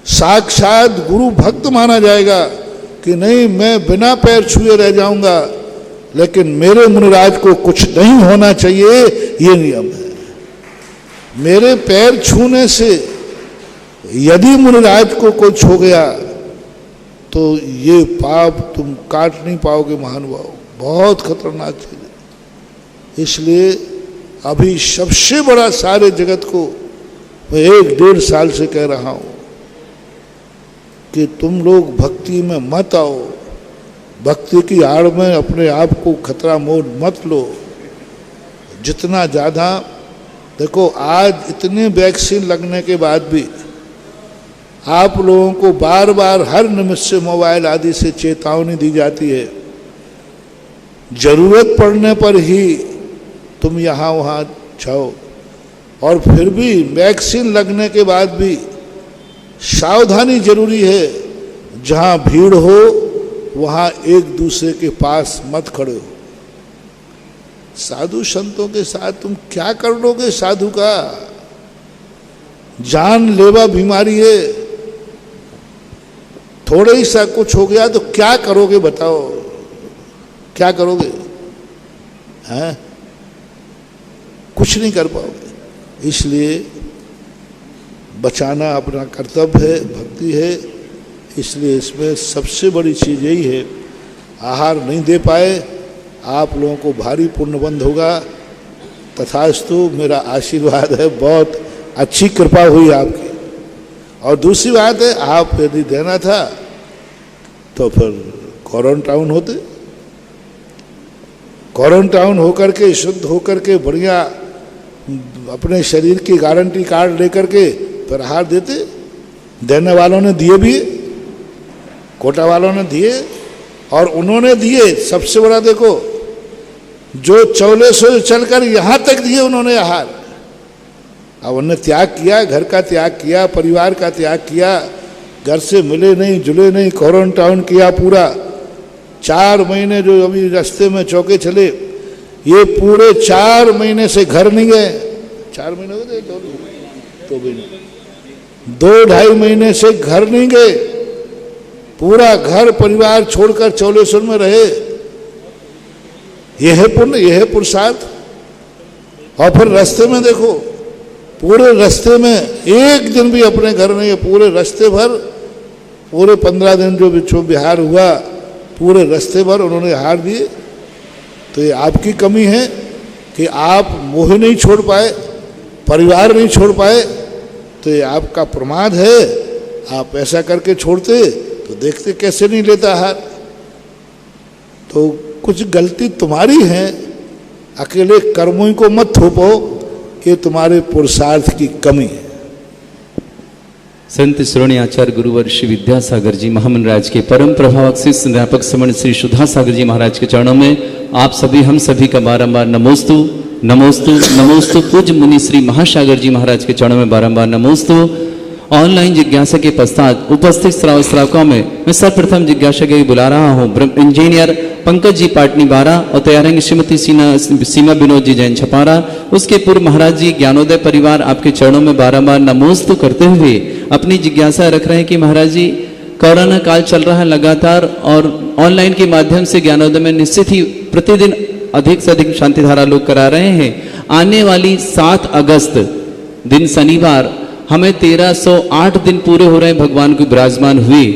साक्षात गुरु भक्त माना जाएगा कि नहीं मैं बिना पैर छुए रह जाऊंगा, लेकिन मेरे मुनिराज को कुछ नहीं होना चाहिए, ये नियम है। मेरे पैर छूने से यदि मुनिराज को कुछ हो गया तो ये पाप तुम काट नहीं पाओगे महानुभाव, बहुत खतरनाक चीज है। इसलिए अभी सबसे बड़ा सारे जगत को मैं 1-1.5 साल से कह रहा हूं कि तुम लोग भक्ति में मत आओ, भक्ति की आड़ में अपने आप को खतरा मोल मत लो। जितना ज़्यादा देखो, आज इतने वैक्सीन लगने के बाद भी आप लोगों को बार बार हर निमिष से मोबाइल आदि से चेतावनी दी जाती है, जरूरत पड़ने पर ही तुम यहाँ वहाँ जाओ, और फिर भी वैक्सीन लगने के बाद भी सावधानी जरूरी है। जहाँ भीड़ हो वहाँ एक दूसरे के पास मत खड़े हो। साधु संतों के साथ तुम क्या कर लोगे? साधु का जानलेवा बीमारी है, थोड़े ही सा कुछ हो गया तो क्या करोगे बताओ? क्या करोगे? हैं? कुछ नहीं कर पाओगे। इसलिए बचाना अपना कर्तव्य है, भक्ति है। इसलिए इसमें सबसे बड़ी चीज यही है, आहार नहीं दे पाए आप लोगों को भारी पुण्यबंध होगा। तथास्तु मेरा आशीर्वाद है, बहुत अच्छी कृपा हुई आपकी। और दूसरी बात है, आप यदि देना था तो फिर क्वारंटाइन होते, क्वारंटाइन होकर के शुद्ध होकर के बढ़िया अपने शरीर की गारंटी कार्ड लेकर के फिर आहार देते। देने वालों ने दिए भी, कोटा वालों ने दिए, और उन्होंने दिए सबसे बड़ा देखो, जो चौले से चलकर यहां तक दिए उन्होंने आहार। अब उन्होंने त्याग किया, घर का त्याग किया, परिवार का त्याग किया, घर से मिले नहीं जुले नहीं, क्वारंटाइन किया पूरा। 4 महीने जो अभी रास्ते में चौके चले, ये पूरे 4 महीने से घर नहीं गए। 4 महीने हो गए, 2 महीने, 2-2.5 महीने से घर नहीं गए। पूरा घर परिवार छोड़कर चौलेश्वर में रहे। यह है पुण्य, यह है पुरुषार्थ। और फिर रास्ते में देखो, पूरे रास्ते में एक दिन भी अपने घर नहीं है। पूरे रास्ते भर, पूरे 15 दिन जो विक्षोभ विहार हुआ, पूरे रास्ते भर उन्होंने हार दिए। तो ये आपकी कमी है कि आप मोह नहीं छोड़ पाए, परिवार नहीं छोड़ पाए। तो ये आपका प्रमाद है। आप ऐसा करके छोड़ते तो देखते कैसे नहीं लेता हार। तो कुछ गलती तुम्हारी है, अकेले कर्मों को मत थोपो, ये तुम्हारे पुरुषार्थ की कमी है। संत श्रोणी आचार्य गुरुवर श्री विद्यासागर जी महामंडराज के परम प्रभावक से संध्यापक समण श्री सुधासागर जी महाराज के चरणों में आप सभी, हम सभी का बारंबार नमोस्तु नमोस्तु नमोस्तु। पूज्य मुनि श्री महासागर जी महाराज के चरणों में बारंबार नमोस्तु। ऑनलाइन जिज्ञासा के पश्चात उपस्थित श्रावकों में मैं सर्वप्रथम जिज्ञासा के बुला रहा हूँ इंजीनियर पंकज जी पाटनी बारा और तैयारेंगे श्रीमती सीमा विनोद जी जैन छपारा। उसके पूर्व महाराज जी ज्ञानोदय परिवार आपके चरणों में बारंबार नमोस्तु करते हुए अपनी जिज्ञासा रख रहे हैं कि महाराज जी, कोरोना काल चल रहा है लगातार, और ऑनलाइन के माध्यम से ज्ञानोदय में निश्चित ही प्रतिदिन अधिक से अधिक शांतिधारा लोग करा रहे हैं। आने वाली 7 अगस्त दिन शनिवार हमें 1308 दिन पूरे हो रहे हैं भगवान को विराजमान हुए।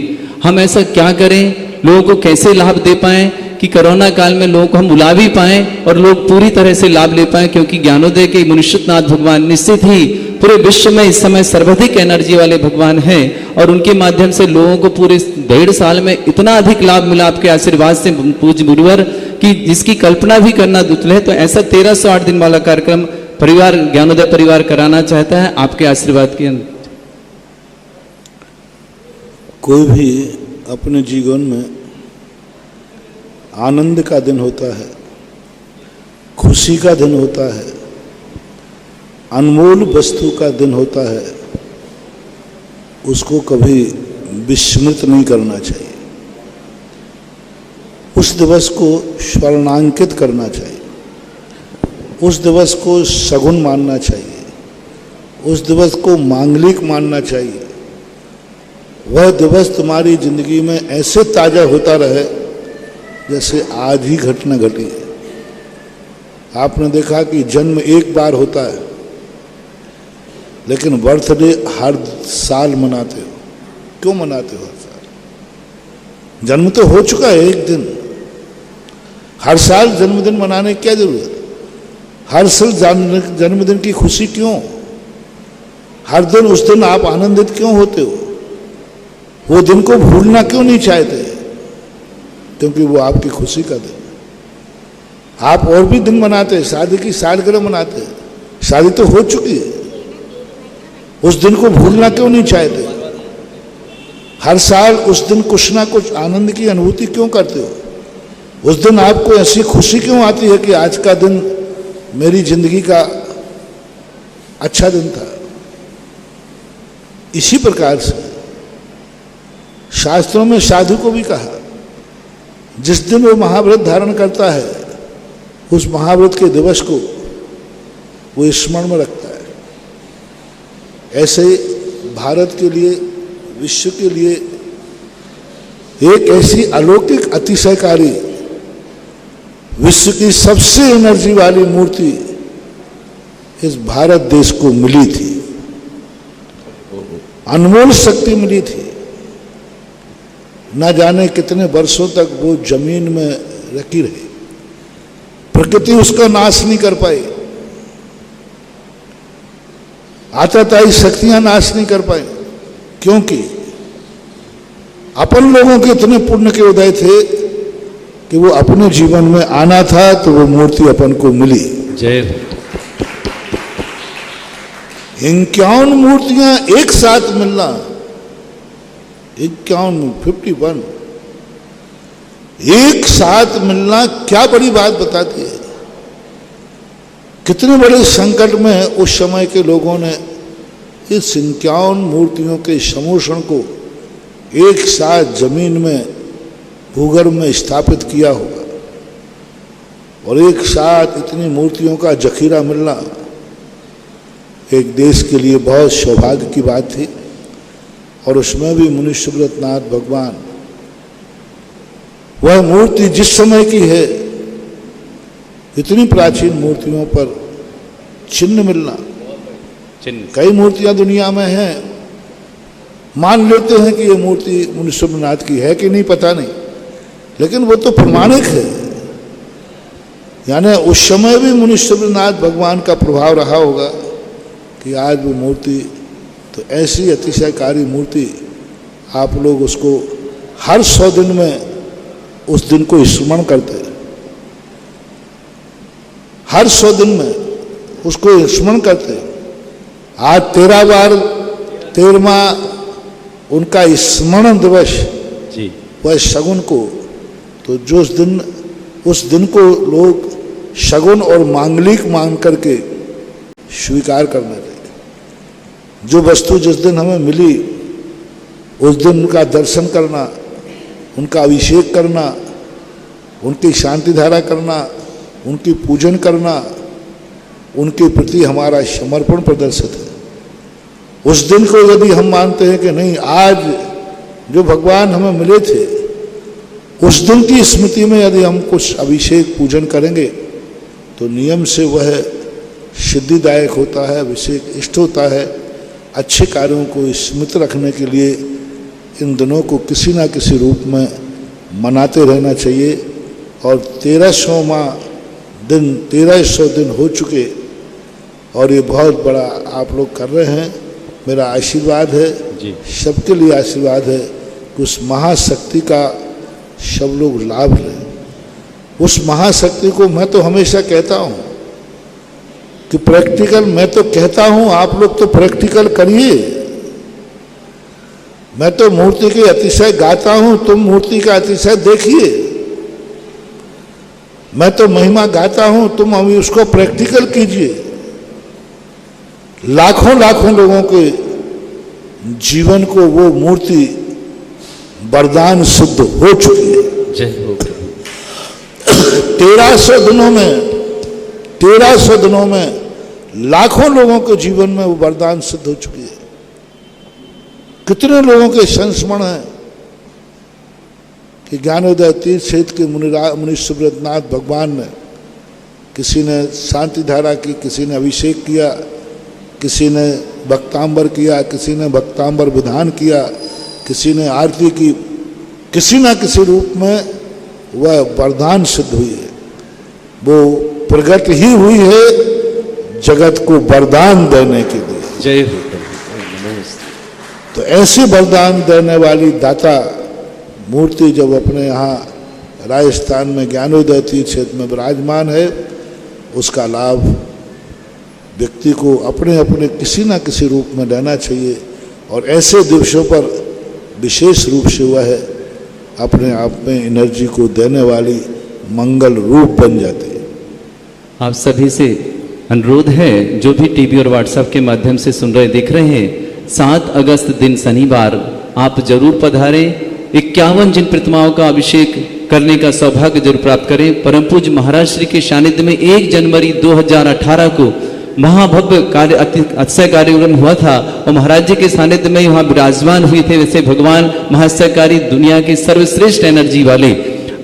हम ऐसा क्या करें, लोगों को कैसे लाभ दे पाएं कि कोरोना काल में लोगों को हम बुला भी पाएं और लोग पूरी तरह से लाभ ले पाएं, क्योंकि ज्ञानोदय के मुनिश्चितनाथ भगवान निश्चित ही पूरे विश्व में इस समय सर्वाधिक एनर्जी वाले भगवान हैं, और उनके माध्यम से लोगों को पूरे 1.5 साल में इतना अधिक लाभ मिला आपके आशीर्वाद से पूज्य गुरुवर, कि जिसकी कल्पना भी करना दुर्लभ है। तो ऐसा 1308 दिन वाला कार्यक्रम परिवार ज्ञानोदय परिवार कराना चाहता है, आपके आशीर्वाद के। कोई भी अपने जीवन में आनंद का दिन होता है, खुशी का दिन होता है, अनमोल वस्तु का दिन होता है, उसको कभी विस्मृत नहीं करना चाहिए। उस दिवस को स्वर्णांकित करना चाहिए, उस दिवस को सगुन मानना चाहिए, उस दिवस को मांगलिक मानना चाहिए। वह दिवस तुम्हारी जिंदगी में ऐसे ताजा होता रहे जैसे आज ही घटना घटी है। आपने देखा कि जन्म एक बार होता है, लेकिन बर्थडे हर साल मनाते हो। क्यों मनाते हो हर साल? जन्म तो हो चुका है एक दिन, हर साल जन्मदिन मनाने की क्या जरूरत है? हर साल जन्मदिन की खुशी क्यों? हर दिन उस दिन आप आनंदित क्यों होते हो? वो दिन को भूलना क्यों नहीं चाहते? क्योंकि वो आपकी खुशी का दिन है। आप और भी दिन मनाते हैं, शादी की सालगिरह मनाते हैं, शादी तो हो चुकी है, उस दिन को भूलना क्यों नहीं चाहते? हर साल उस दिन कुछ ना कुछ आनंद की अनुभूति क्यों करते हो? उस दिन आपको ऐसी खुशी क्यों आती है कि आज का दिन मेरी जिंदगी का अच्छा दिन था? इसी प्रकार से शास्त्रों में साधु को भी कहा, जिस दिन वो महाव्रत धारण करता है उस महाव्रत के दिवस को वो स्मरण में रखता है। ऐसे भारत के लिए, विश्व के लिए एक ऐसी अलौकिक, अतिशयकारी, विश्व की सबसे एनर्जी वाली मूर्ति इस भारत देश को मिली थी। अनमोल शक्ति मिली थी। न जाने कितने वर्षों तक वो जमीन में रखी रही, प्रकृति उसका नाश नहीं कर पाई, आतताई शक्तियां नाश नहीं कर पाई, क्योंकि अपन लोगों के इतने पुण्य के उदय थे कि वो अपने जीवन में आना था तो वो मूर्ति अपन को मिली। जय। 51 मूर्तियां एक साथ मिलना, 51 एक साथ मिलना क्या बड़ी बात बताती है। कितने बड़े संकट में उस समय के लोगों ने इस 51 मूर्तियों के समूषण को एक साथ जमीन में, भूगर्भ में स्थापित किया होगा, और एक साथ इतनी मूर्तियों का जखीरा मिलना एक देश के लिए बहुत सौभाग्य की बात थी। और उसमें भी मुनि सुब्रतनाथ भगवान, वह मूर्ति जिस समय की है, इतनी प्राचीन मूर्तियों पर चिन्ह मिलना। कई मूर्तियां दुनिया में हैं, मान लेते हैं कि ये मूर्ति मुनि सुब्रतनाथ की है कि नहीं पता नहीं, लेकिन वो तो प्रमाणिक है। यानी उस समय भी मुनि सुब्रतनाथ भगवान का प्रभाव रहा होगा कि आज वो मूर्ति, तो ऐसी अतिशयकारी मूर्ति आप लोग उसको हर 100 दिन में उस दिन को स्मरण करते हैं, हर 100 दिन में उसको स्मरण करते हैं। आज 13 बार 13वां उनका स्मरण दिवस जी, वह शगुन को, तो जो उस दिन को लोग शगुन और मांगलिक मान करके स्वीकार करना चाहिए। जो वस्तु जिस दिन हमें मिली, उस दिन उनका दर्शन करना, उनका अभिषेक करना, उनकी शांति धारा करना, उनकी पूजन करना, उनके प्रति हमारा समर्पण प्रदर्शित है। उस दिन को यदि हम मानते हैं कि नहीं, आज जो भगवान हमें मिले थे, उस दिन की स्मृति में यदि हम कुछ अभिषेक पूजन करेंगे तो नियम से वह सिद्धिदायक होता है, अभिषेक इष्ट होता है। अच्छे कार्यों को स्मृत रखने के लिए इन दिनों को किसी ना किसी रूप में मनाते रहना चाहिए। और 1300 दिन हो चुके और ये बहुत बड़ा आप लोग कर रहे हैं। मेरा आशीर्वाद है, सबके लिए आशीर्वाद है कि उस महाशक्ति का सब लोग लाभ लें। उस महाशक्ति को मैं तो हमेशा कहता हूँ कि प्रैक्टिकल, मैं तो कहता हूँ आप लोग तो प्रैक्टिकल करिए। मैं तो मूर्ति के अतिशय गाता हूँ, तुम मूर्ति का अतिशय देखिए। मैं तो महिमा गाता हूँ, तुम अभी उसको प्रैक्टिकल कीजिए। लाखों लाखों लोगों के जीवन को वो मूर्ति वरदान सिद्ध हो चुकी है। जय हो। 1300 दिनों में लाखों लोगों के जीवन में वो वरदान सिद्ध हो चुकी है। कितने लोगों के संस्मरण हैं कि ज्ञानोदय तीर्थ क्षेत्र के मुनि सुब्रतनाथ भगवान ने, किसी ने शांति धारा की, किसी ने अभिषेक किया, किसी ने भक्तांबर किया, किसी ने भक्तांबर विधान किया, किसी ने आरती की, किसी न किसी रूप में वह वरदान सिद्ध हुई है। वो प्रकट ही हुई है जगत को वरदान देने के लिए। जय हो। तो ऐसे वरदान देने वाली दाता मूर्ति जब अपने यहाँ राजस्थान में ज्ञानोदय तीर्थ क्षेत्र में विराजमान है, उसका लाभ व्यक्ति को अपने अपने किसी न किसी रूप में लेना चाहिए। और ऐसे दिवसों पर विशेष रूप से वह अपने आप में एनर्जी को देने वाली मंगल रूप बन जाती है। आप सभी से अनुरोध है, जो भी टीवी और व्हाट्सएप के माध्यम से सुन रहे देख रहे हैं, 7 अगस्त दिन शनिवार आप जरूर पधारें। 51 जिन प्रतिमाओं का अभिषेक करने का सौभाग्य जरूर प्राप्त करें। परम पूज्य महाराज श्री के सानिध्य में 1 जनवरी 2018 को महाभव्य कार्य अतिशय कार्यक्रम हुआ था और महाराज जी के सानिध्य में वहाँ विराजमान हुए थे। वैसे भगवान महाशयकारी दुनिया के सर्वश्रेष्ठ एनर्जी वाले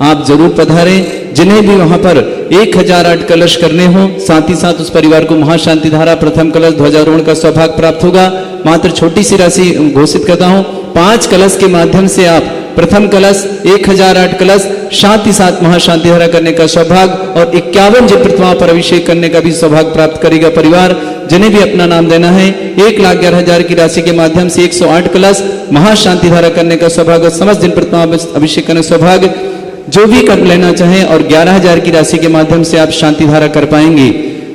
आप जरूर पधारें। जिन्हें भी वहां पर 1008 कलश करने हो, साथ ही साथ उस परिवार को महाशांति धारा प्रथम कलश ध्वजारोहण का सौभाग्य प्राप्त होगा। मात्र छोटी सी राशि घोषित करता हूं, 5 कलश के माध्यम से आप प्रथम कलश 1008 कलश शांति साथ महाशांति धारा करने का सौभाग्य और 51 जल प्रतिमा पर अभिषेक करने का भी सौभाग्य प्राप्त करेगा परिवार। जिन्हें भी अपना नाम देना है 1,11,000 की राशि के माध्यम से 108 कलश महाशांति धारा करने का सौभाग्य, समस्त जल प्रतिमा अभिषेक करने का सौभाग्य जो भी कर लेना चाहें और 11,000 की राशि के माध्यम से आप शांति धारा कर पाएंगे।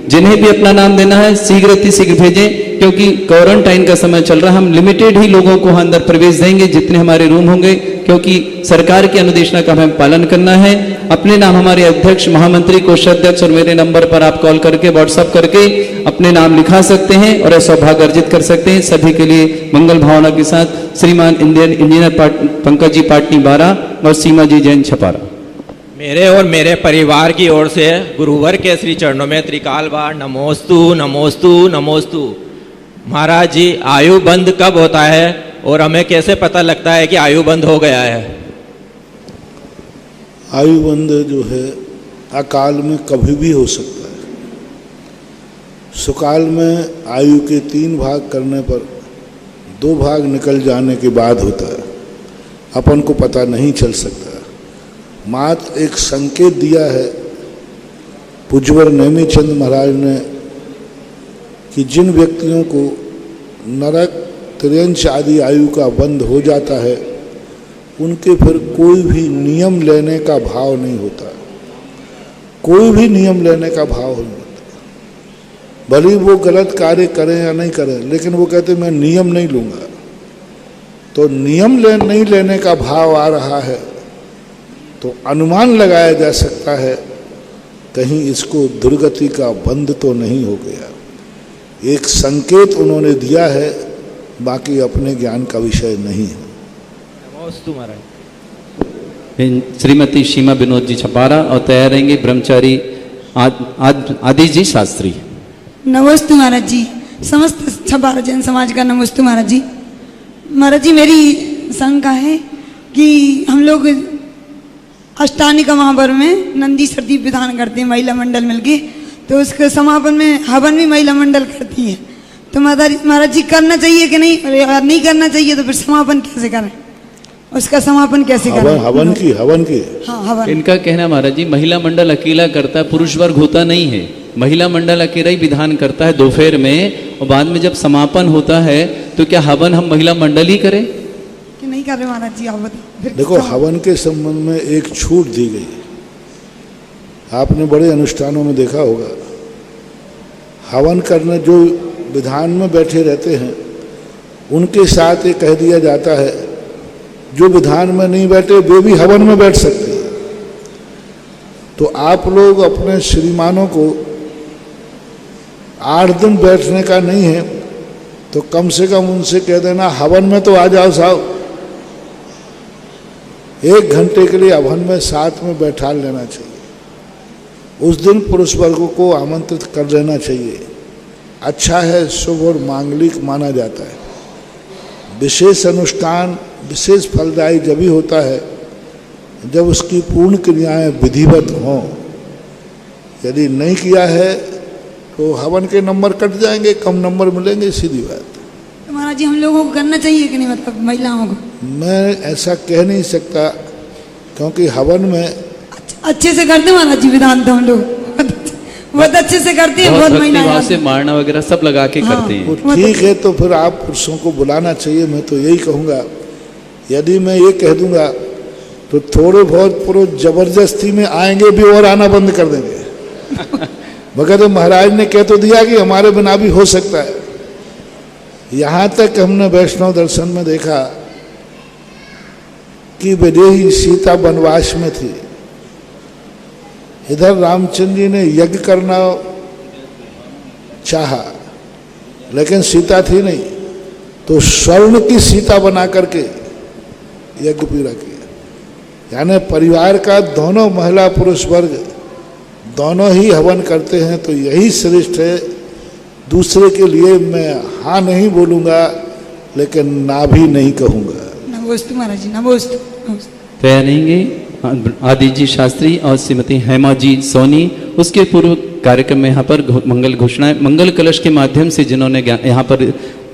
जिन्हें भी अपना नाम देना है शीघ्र भेजें, क्योंकि क्वारंटाइन का समय चल रहा है। हम लिमिटेड ही लोगों को अंदर प्रवेश देंगे जितने हमारे रूम होंगे, क्योंकि सरकार की अनुदेशना का हमें पालन करना है। अपने नाम हमारे अध्यक्ष, महामंत्री, कोषाध्यक्ष और मेरे नंबर पर आप कॉल करके व्हाट्सएप करके अपने नाम लिखा सकते हैं और सौभाग्य अर्जित कर सकते हैं। सभी के लिए मंगल भावना के साथ श्रीमान इंजीनियर पंकज जी पाटनी 12 और सीमा जी जैन छपारा। मेरे और मेरे परिवार की ओर से गुरुवर के श्री चरणों में त्रिकाल बार नमोस्तु नमोस्तु नमोस्तु। महाराज जी, आयु बंद कब होता है और हमें कैसे पता लगता है कि आयु बंद हो गया है? आयु बंद जो है अकाल में कभी भी हो सकता है। सुकाल में आयु के 3 भाग करने पर 2 भाग निकल जाने के बाद होता है, अपन को पता नहीं चल सकता। मात्र एक संकेत दिया है पूज्यवर नेमिचंद महाराज ने कि जिन व्यक्तियों को नरक, त्रियंश आदि आयु का बंद हो जाता है उनके फिर कोई भी नियम लेने का भाव नहीं होता, कोई भी नियम लेने का भाव नहीं होता। भले वो गलत कार्य करें या नहीं करें, लेकिन वो कहते मैं नियम नहीं लूँगा। तो नियम नहीं लेने का भाव आ रहा है तो अनुमान लगाया जा सकता है कहीं इसको दुर्गति का बंद तो नहीं हो गया। एक संकेत उन्होंने दिया है, बाकी अपने ज्ञान का विषय नहीं है। नमोस्तु महाराज। श्रीमती सीमा विनोद जी छपारा और तैयार रहेंगे ब्रह्मचारी आदि जी शास्त्री। नमोस्तु महाराज जी, समस्त छपारा जैन समाज का नमोस्तु महाराज जी। महाराज जी, मेरी शंका है कि हम लोग अष्टानी का महापर्व में नंदी सरदी विधान करते हैं महिला मंडल मिलके, तो उसके समापन में हवन भी महिला मंडल करती है। तो महाराज जी करना चाहिए कि नहीं, अगर नहीं करना चाहिए तो फिर समापन कैसे करें, उसका समापन कैसे करें? हवन की हाँ, हवन। इनका कहना महाराज जी महिला मंडल अकेला करता है, पुरुष वर्ग होता नहीं है। महिला मंडल अकेला ही विधान करता है दोपहर में, और बाद में जब समापन होता है तो क्या हवन हम महिला मंडल ही करें कि नहीं कर रहे महाराज जी? आप बताओ। देखो, हवन के संबंध में एक छूट दी गई। आपने बड़े अनुष्ठानों में देखा होगा, हवन करने जो विधान में बैठे रहते हैं उनके साथ ये कह दिया जाता है जो विधान में नहीं बैठे वे भी हवन में बैठ सकते हैं। तो आप लोग अपने श्रीमानों को 8 दिन बैठने का नहीं है तो कम से कम उनसे कह देना हवन में तो आ जाओ साहब, 1 घंटे के लिए हवन में साथ में बैठा लेना चाहिए। उस दिन पुरुष वर्गों को आमंत्रित कर लेना चाहिए। अच्छा है, शुभ और मांगलिक माना जाता है। विशेष अनुष्ठान विशेष फलदायी जब ही होता है जब उसकी पूर्ण क्रियाएं विधिवत हों। यदि नहीं किया है तो हवन के नंबर कट जाएंगे, कम नंबर मिलेंगे, सीधी बात। तो महाराज जी हम लोगों को करना चाहिए कि नहीं, मतलब महिलाओं को? मैं ऐसा कह नहीं सकता, क्योंकि हवन में अच्छे से करते महाराज जी विधान, तो हम लोग बहुत अच्छे से करते हैं, बहुत महिलाएं से मारना वगैरह सब लगा के करते हैं। वो ठीक है, तो फिर आप पुरुषों को बुलाना चाहिए। मैं तो यही कहूँगा, यदि मैं ये कह दूंगा तो थोड़े बहुत पुरुष जबरदस्ती में आएंगे भी और आना बंद कर देंगे। मगर तो महाराज ने कह तो दिया कि हमारे बिना भी हो सकता है। यहाँ तक हमने वैष्णव दर्शन में देखा कि विदेही सीता वनवास में थी, इधर रामचंद्र जी ने यज्ञ करना चाहा लेकिन सीता थी नहीं, तो स्वर्ण की सीता बना करके यज्ञ पूरा किया। यानी परिवार का दोनों महिला पुरुष वर्ग दोनों ही हवन करते हैं तो यही श्रेष्ठ है। दूसरे के लिए मैं हाँ नहीं बोलूँगा लेकिन ना भी नहीं कहूँगा। नमोस्तु महाराज जी, नमोस्तु नमोस्तु। तैयार रहेंगे आदित्य जी शास्त्री और श्रीमती हेमा जी सोनी। उसके पूर्व कार्यक्रम में यहाँ पर मंगल घोषणाएं, मंगल कलश के माध्यम से जिन्होंने यहाँ पर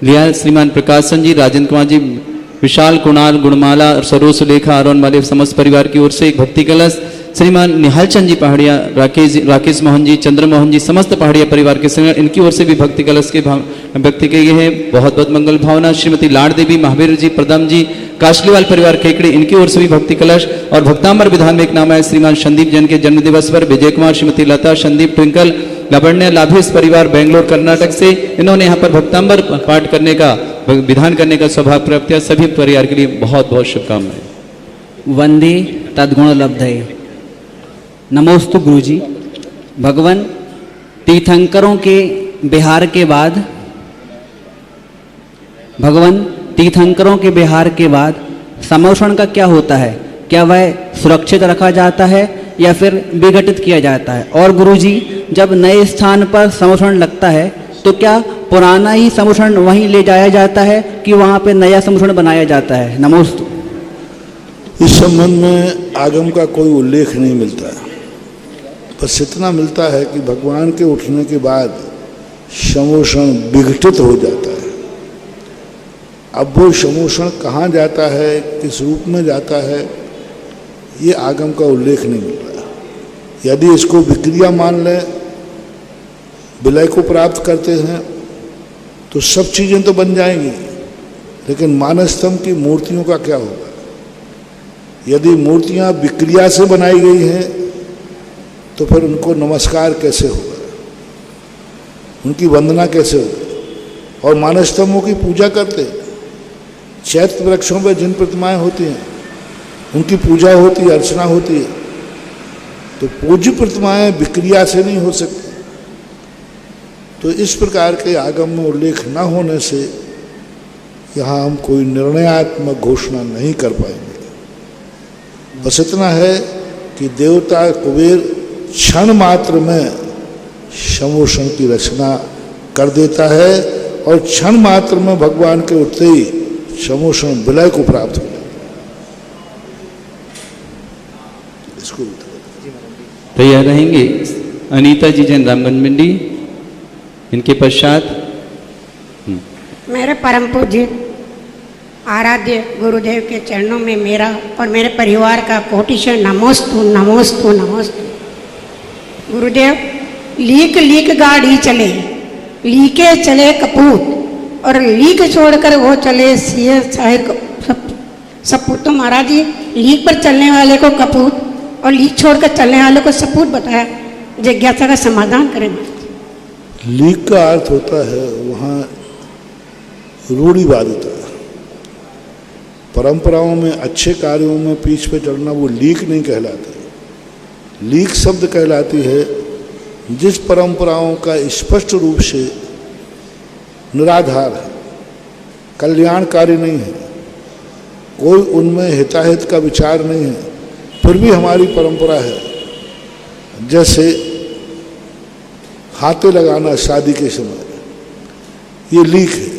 लिया, श्रीमान प्रकाशन जी, राजेंद्र कुमार जी, विशाल, कुणाल, गुणमाला, सरोज, सुलेखा, अरुण वाले समस्त परिवार की ओर से एक भक्ति कलश, श्रीमान निहाल चंद जी पहाड़िया, राकेश मोहन जी, चंद्रमोहन जी, समस्त पहाड़िया परिवार के संग इनकी ओर से भी भक्ति कलश के व्यक्ति के हैं। बहुत बहुत मंगल भावना। श्रीमती लाड देवी, महावीर जी, प्रदम जी, काशलीवाल परिवार खेकड़ी, इनकी ओर से भी भक्ति कलश। और भक्तांबर विधान में एक नाम है श्रीमान संदीप जैन के जन्म दिवस पर विजय कुमार, श्रीमती लता, संदीप, ट्विंकल, लावण्य, लाभेश परिवार बेंगलोर कर्नाटक से इन्होंने यहाँ पर भक्तांबर पाठ करने का, विधान करने का सौभाग्य प्राप्त किया। सभी परिवार के लिए बहुत बहुत शुभकामनाएं। वंदे तद्गुण लब्धये। नमोस्तु गुरुजी। भगवान तीर्थंकरों के बिहार के बाद, भगवान तीर्थंकरों के बिहार के बाद समोषण का क्या होता है? क्या वह सुरक्षित रखा जाता है या फिर विघटित किया जाता है? और गुरुजी, जब नए स्थान पर समोषण लगता है तो क्या पुराना ही समोषण वहीं ले जाया जाता है कि वहाँ पे नया समोषण बनाया जाता है? नमोस्तु। इस संबंध में आगम का कोई उल्लेख नहीं मिलता है, बस इतना मिलता है कि भगवान के उठने के बाद समोषण विघटित हो जाता है। अब वो समोषण कहाँ जाता है, किस रूप में जाता है, ये आगम का उल्लेख नहीं मिल रहा। यदि इसको विक्रिया मान लें, विलय को प्राप्त करते हैं तो सब चीज़ें तो बन जाएंगी, लेकिन मानस्तंभ की मूर्तियों का क्या होगा? यदि मूर्तियाँ विक्रिया से बनाई गई हैं तो फिर उनको नमस्कार कैसे होगा, उनकी वंदना कैसे होगी? और मानस्तंभों की पूजा करते हैं, चैत्र वृक्षों पर जिन प्रतिमाएं होती हैं उनकी पूजा होती है, अर्चना होती है, तो पूज्य प्रतिमाएं विक्रिया से नहीं हो सकती। तो इस प्रकार के आगम में उल्लेख न होने से यहाँ हम कोई निर्णयात्मक घोषणा नहीं कर पाएंगे। बस इतना है कि देवता कुबेर क्षण मात्र में समोषण की रचना कर देता है और क्षण मात्र में भगवान के उठते ही समोषण विलय को प्राप्त हो जाता है। इसको तैयार रहेंगे अनीता जी जैन रामगंज मंडी, इनके पश्चात मेरे परम पूज्य आराध्य गुरुदेव के चरणों में मेरा और मेरे परिवार का कोटिशः नमोस्तु नमोस्तु नमोस्तु। गुरुदेव, लीक लीक गाड़ी चले, लीके चले कपूत, और लीक छोड़कर वो चले सिए साहिर सपूत। तो महाराज जी, लीक पर चलने वाले को कपूत और लीक छोड़कर चलने वाले को सपूत बताया, जिज्ञासा का समाधान करें। लीक का अर्थ होता है वहाँ रूढ़िवादिता। परंपराओं में अच्छे कार्यों में पीछ पे चढ़ना वो लीक नहीं कहलाते। लीक शब्द कहलाती है जिस परंपराओं का स्पष्ट रूप से निराधार है, कल्याणकारी नहीं है, कोई उनमें हिताहित का विचार नहीं है, फिर भी हमारी परंपरा है। जैसे हाथे लगाना शादी के समय, ये लीक है।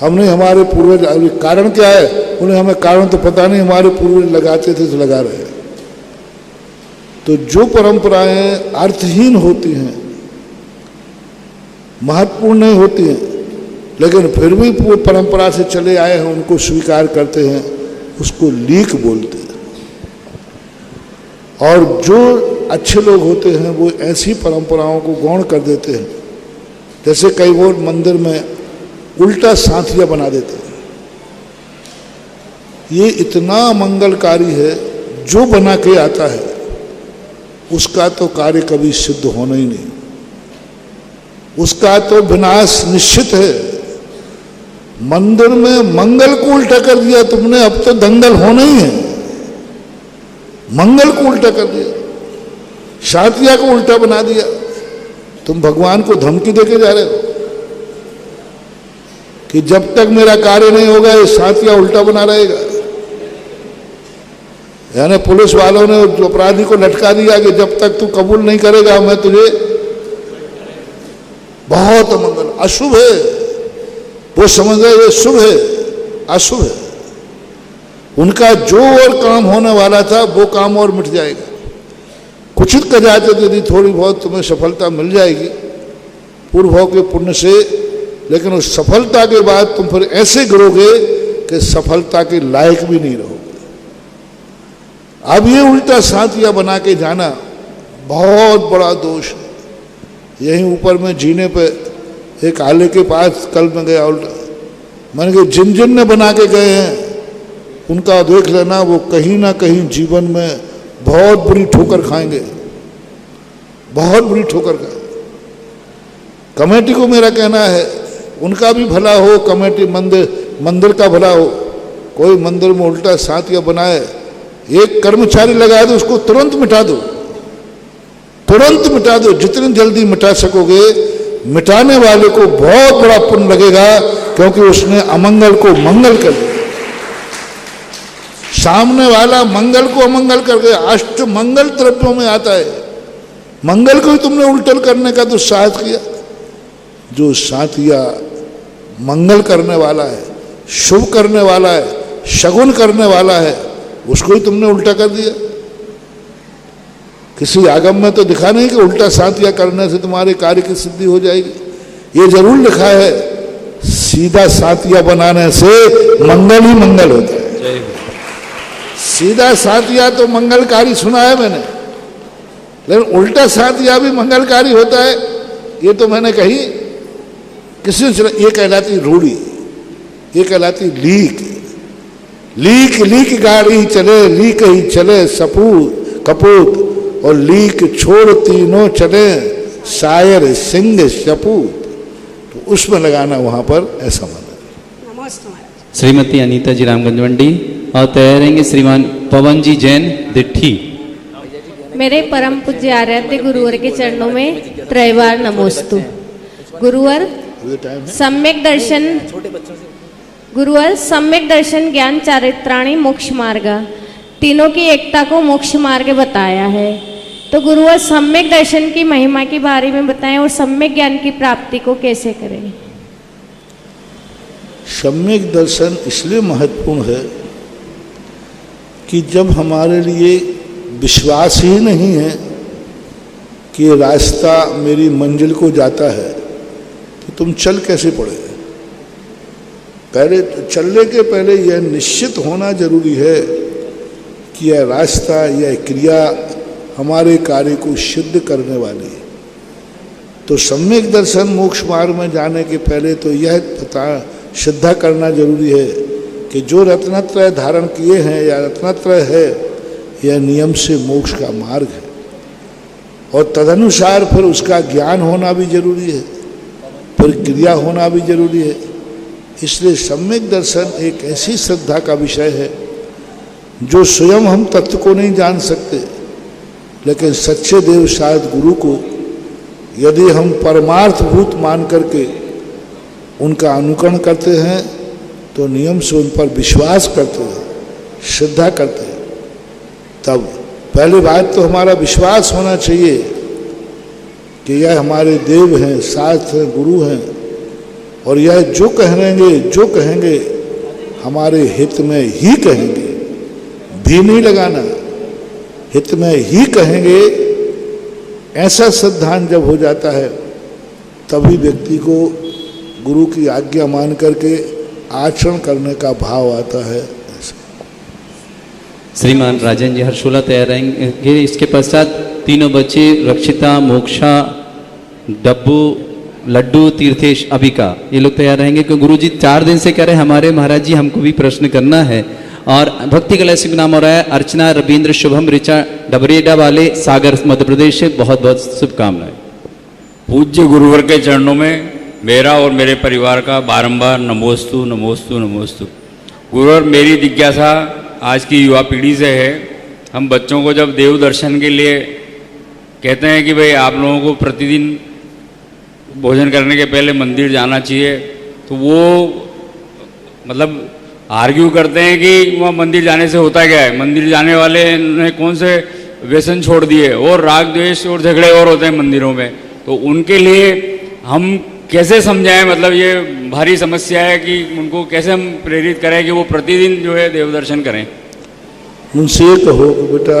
हमने हमारे पूर्वज, कारण क्या है उन्हें हमें कारण तो पता नहीं, हमारे पूर्वज लगाते थे तो लगा रहे हैं। तो जो परंपराएं अर्थहीन होती हैं, महत्वपूर्ण नहीं होती हैं, लेकिन फिर भी वो परंपरा से चले आए हैं, उनको स्वीकार करते हैं, उसको लीक बोलते हैं। और जो अच्छे लोग होते हैं वो ऐसी परंपराओं को गौण कर देते हैं। जैसे कई लोग मंदिर में उल्टा साथिया बना देते हैं। ये इतना मंगलकारी है, जो बना के आता है उसका तो कार्य कभी सिद्ध होना ही नहीं, उसका तो विनाश निश्चित है। मंदिर में मंगल को उल्टा कर दिया तुमने, अब तो दंगल होना ही है। मंगल को उल्टा कर दिया, साथिया को उल्टा बना दिया। तुम भगवान को धमकी देके जा रहे हो कि जब तक मेरा कार्य नहीं होगा ये साथिया उल्टा बना रहेगा। यानी पुलिस वालों ने जो अपराधी को लटका दिया कि जब तक तू कबूल नहीं करेगा मैं तुझे, बहुत अमंगल, अशुभ है। वो समझ रहे ये शुभ है, अशुभ है। उनका जो और काम होने वाला था वो काम और मिट जाएगा। कुचित का जाते यदि थोड़ी बहुत तुम्हें सफलता मिल जाएगी पूर्व भाव के पुण्य से, लेकिन उस सफलता के बाद तुम फिर ऐसे गिरोगे कि सफलता के लायक भी नहीं रहोगे। अब ये उल्टा साथिया बना के जाना बहुत बड़ा दोष है। यहीं ऊपर में जीने पे एक आले के पास कल में गया उल्टा, मैंने कहा जिन जिन ने बना के गए हैं उनका देख लेना, वो कहीं ना कहीं जीवन में बहुत बुरी ठोकर खाएंगे, बहुत बुरी ठोकर खाएंगे। कमेटी को मेरा कहना है उनका भी भला हो, कमेटी मंदिर का भला हो। कोई मंदिर में उल्टा साथिया बनाए, एक कर्मचारी लगा दो, उसको तुरंत मिटा दो, तुरंत मिटा दो। जितनी जल्दी मिटा सकोगे, मिटाने वाले को बहुत बड़ा पुण्य लगेगा, क्योंकि उसने अमंगल को मंगल कर दिया। सामने वाला मंगल को अमंगल कर गया। अष्ट मंगल द्रव्यों में आता है, मंगल को ही तुमने उल्टल करने का दुस्साहस किया। जो साथिया मंगल करने वाला है, शुभ करने वाला है, शगुन करने वाला है, उसको ही तुमने उल्टा कर दिया। किसी आगम में तो दिखा नहीं कि उल्टा साथिया करने से तुम्हारे कार्य की सिद्धि हो जाएगी। ये जरूर लिखा है सीधा साथिया बनाने से मंगल ही मंगल होता है। सीधा साथिया तो मंगलकारी सुना है मैंने, लेकिन उल्टा साथिया भी मंगलकारी होता है ये तो मैंने कही। किसी ने ये कहलाती रूढ़ी, ये कहलाती लीक। लीक लीक गाड़ी चले, लीक ही चले सपूत कपूत, और लीक छोड़ तीनों चले शायर सिंह सपूत। तो उसमें लगाना वहां पर ऐसा माना। श्रीमती अनीता जी रामगंज मंडी, और तैयार रहेंगे श्रीमान पवन जी जैन दिट्ठी। मेरे परम पूज्य आराध्य गुरुवर के चरणों में त्रैवार नमोस्तु। गुरुवर सम्यक दर्शन, गुरुवर सम्यक दर्शन ज्ञान चारित्राणी मोक्ष मार्ग, तीनों की एकता को मोक्ष मार्ग बताया है। तो गुरुवर सम्यक दर्शन की महिमा के बारे में बताएं और सम्यक ज्ञान की प्राप्ति को कैसे करें। सम्यक दर्शन इसलिए महत्वपूर्ण है कि जब हमारे लिए विश्वास ही नहीं है कि ये रास्ता मेरी मंजिल को जाता है, तो तुम चल कैसे पड़े। पहले चलने के पहले यह निश्चित होना जरूरी है कि यह रास्ता, यह क्रिया हमारे कार्य को सिद्ध करने वाली है। तो सम्यक दर्शन मोक्ष मार्ग में जाने के पहले तो यह पता श्रद्धा करना जरूरी है कि जो रत्नत्रय धारण किए हैं या रत्नत्रय है, यह नियम से मोक्ष का मार्ग है। और तदनुसार फिर उसका ज्ञान होना भी जरूरी है, फिर क्रिया होना भी जरूरी है। इसलिए सम्यक दर्शन एक ऐसी श्रद्धा का विषय है जो स्वयं हम तत्व को नहीं जान सकते, लेकिन सच्चे देव शायद गुरु को यदि हम परमार्थभूत मान करके उनका अनुकरण करते हैं, तो नियम से उन पर विश्वास करते हैं, श्रद्धा करते हैं, तब पहली बात तो हमारा विश्वास होना चाहिए कि यह हमारे देव हैं, शास्त्र हैं, गुरु हैं, और यह जो कहेंगे हमारे हित में ही कहेंगे, भी नहीं लगाना, हित में ही कहेंगे। ऐसा सिद्धांत जब हो जाता है तभी व्यक्ति को गुरु की आज्ञा मान करके आचरण करने का भाव आता है। श्रीमान राजन जी हर्षोला तैयार रहेंगे। इसके पश्चात तीनों बच्चे रक्षिता, मोक्षा, डब्बू, लड्डू, तीर्थेश, अबिका, ये लोग तैयार रहेंगे। क्योंकि गुरु जी 4 दिन से कह रहे हैं हमारे महाराज जी हमको भी प्रश्न करना है। और भक्ति कला से नाम हो रहा है अर्चना, रविंद्र, शुभम, ऋचा, डबरेडा वाले, सागर मध्य प्रदेश से बहुत बहुत शुभकामनाएं। पूज्य गुरुवर के चरणों में मेरा और मेरे परिवार का बारंबार नमोस्तु नमोस्तु नमोस्तु। गुरुवर, मेरी जिज्ञासा आज की युवा पीढ़ी से है। हम बच्चों को जब देव दर्शन के लिए कहते हैं कि भाई आप लोगों को प्रतिदिन भोजन करने के पहले मंदिर जाना चाहिए, तो वो मतलब आर्ग्यू करते हैं कि वहाँ मंदिर जाने से होता क्या है, मंदिर जाने वाले ने कौन से व्यसन छोड़ दिए, और राग द्वेष और झगड़े और होते हैं मंदिरों में। तो उनके लिए हम कैसे समझाएं, मतलब ये भारी समस्या है कि उनको कैसे हम प्रेरित करें कि वो प्रतिदिन जो है देव दर्शन करें। उनसे ये कहो कि बेटा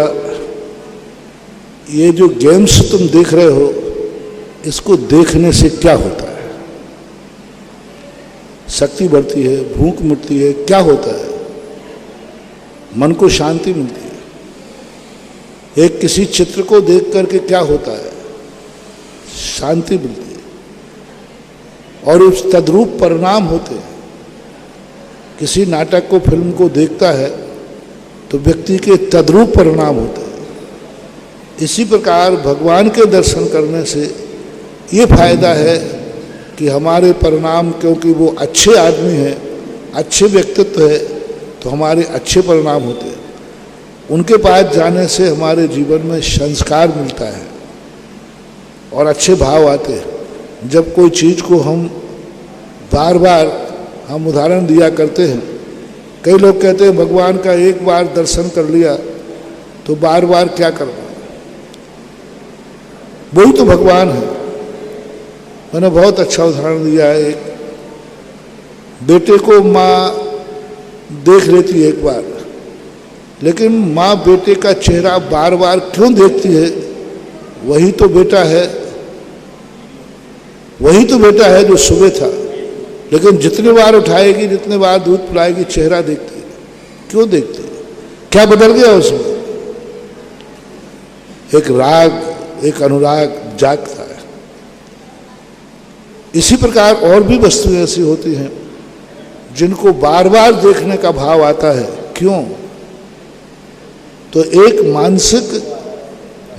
ये जो गेम्स तुम देख रहे हो इसको देखने से क्या होता है, शक्ति बढ़ती है, भूख मिटती है, क्या होता है, मन को शांति मिलती है। एक किसी चित्र को देख करके क्या होता है, शांति मिलती है और उस तद्रूप परिणाम होते हैं। किसी नाटक को, फिल्म को देखता है तो व्यक्ति के तद्रूप परिणाम होते हैं। इसी प्रकार भगवान के दर्शन करने से ये फायदा है कि हमारे परिणाम, क्योंकि वो अच्छे आदमी हैं, अच्छे व्यक्तित्व है, तो हमारे अच्छे परिणाम होते हैं। उनके पास जाने से हमारे जीवन में संस्कार मिलता है और अच्छे भाव आते हैं। जब कोई चीज़ को हम बार बार, हम उदाहरण दिया करते हैं, कई लोग कहते हैं भगवान का एक बार दर्शन कर लिया तो बार बार क्या करना, वही तो भगवान है। मैंने बहुत अच्छा उदाहरण दिया है। एक बेटे को माँ देख लेती है एक बार, लेकिन माँ बेटे का चेहरा बार बार क्यों देखती है? वही तो बेटा है, वही तो बेटा है जो सुबह था, लेकिन जितने बार उठाएगी, जितने बार दूध पिलाएगी, चेहरा देखती है। क्यों देखती है? क्या बदल गया उसमें? एक राग, एक अनुराग जागता है। इसी प्रकार और भी वस्तुएं ऐसी होती हैं जिनको बार बार देखने का भाव आता है। क्यों? तो एक मानसिक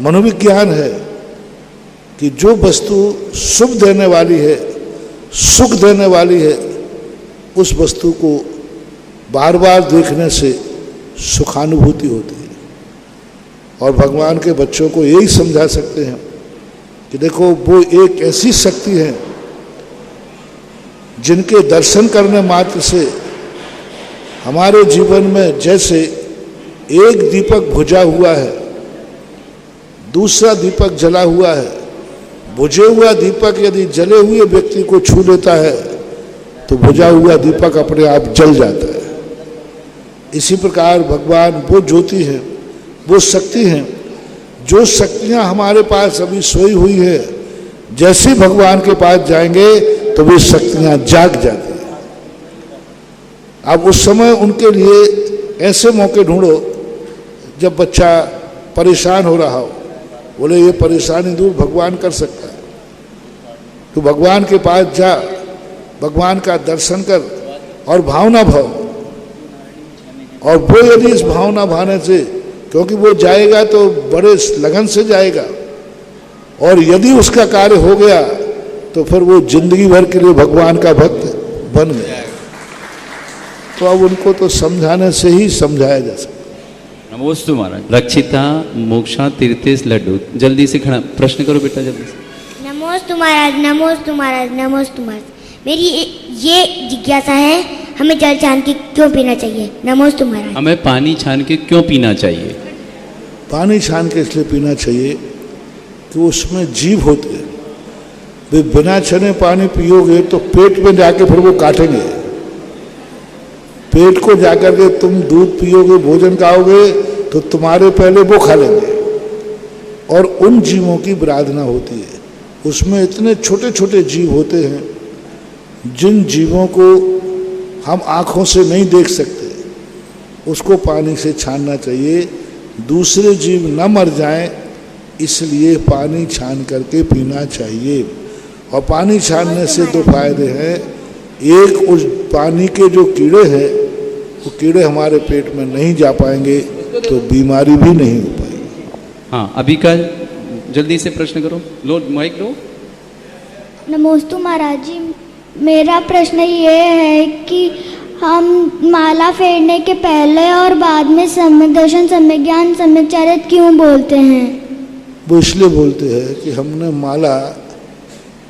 मनोविज्ञान है कि जो वस्तु सुख देने वाली है, सुख देने वाली है, उस वस्तु को बार बार देखने से सुखानुभूति होती है। और भगवान के बच्चों को यही समझा सकते हैं कि देखो, वो एक ऐसी शक्ति है जिनके दर्शन करने मात्र से हमारे जीवन में जैसे एक दीपक बुझा हुआ है, दूसरा दीपक जला हुआ है, बुझे हुआ दीपक यदि जले हुए व्यक्ति को छू लेता है तो बुझा हुआ दीपक अपने आप जल जाता है। इसी प्रकार भगवान वो ज्योति है, वो शक्ति है। जो शक्तियां हमारे पास अभी सोई हुई है, जैसे ही भगवान के पास जाएंगे तो वे शक्तियां जाग जाती हैं। अब उस समय उनके लिए ऐसे मौके ढूंढो जब बच्चा परेशान हो रहा हो, बोले ये परेशानी दूर भगवान कर सकता है, तो भगवान के पास जा, भगवान का दर्शन कर और भावना भाव। और वो यदि इस भावना भावने से, क्योंकि वो जाएगा तो बड़े लगन से जाएगा, और यदि उसका कार्य हो गया तो फिर वो जिंदगी भर के लिए भगवान का भक्त बन गया। तो अब उनको तो समझाने से ही समझाया जा सकता। नमोस्तु महाराज। रक्षिता मोक्षा तीर्थेश लड्डू, जल्दी से खड़ा प्रश्न करो बेटा, जल्दी से। नमोस्तु महाराज, नमोस्तु महाराज, नमोस्तु महाराज। मेरी ये जिज्ञासा है, हमें जल छान के क्यों पीना चाहिए? नमोस्तु महाराज। हमें पानी छान के क्यों पीना चाहिए? पानी छान के इसलिए पीना चाहिए कि उसमें जीव होते हैं। वे बिना छने पानी पियोगे तो पेट में जाके फिर वो काटेंगे। पेट को जाकर के तुम दूध पियोगे, भोजन खाओगे, तो तुम्हारे पहले वो खा लेंगे। और उन जीवों की विराधना होती है। उसमें इतने छोटे छोटे जीव होते हैं जिन जीवों को हम आँखों से नहीं देख सकते, उसको पानी से छानना चाहिए। दूसरे जीव न मर जाएं, इसलिए पानी छान करके पीना चाहिए। और पानी छानने से दो फायदे हैं। एक, उस पानी के जो कीड़े हैं वो कीड़े हमारे पेट में नहीं जा पाएंगे, तो बीमारी भी नहीं हो पाएगी। हाँ, अभी का जल्दी से प्रश्न करो, लो माइक लो। नमोस्तु महाराज जी, मेरा प्रश्न ये है कि हम माला फेरने के पहले और बाद में सम्यक दर्शन, सम्यक ज्ञान, सम्यक चरित्र क्यों बोलते हैं? वो इसलिए बोलते हैं कि हमने माला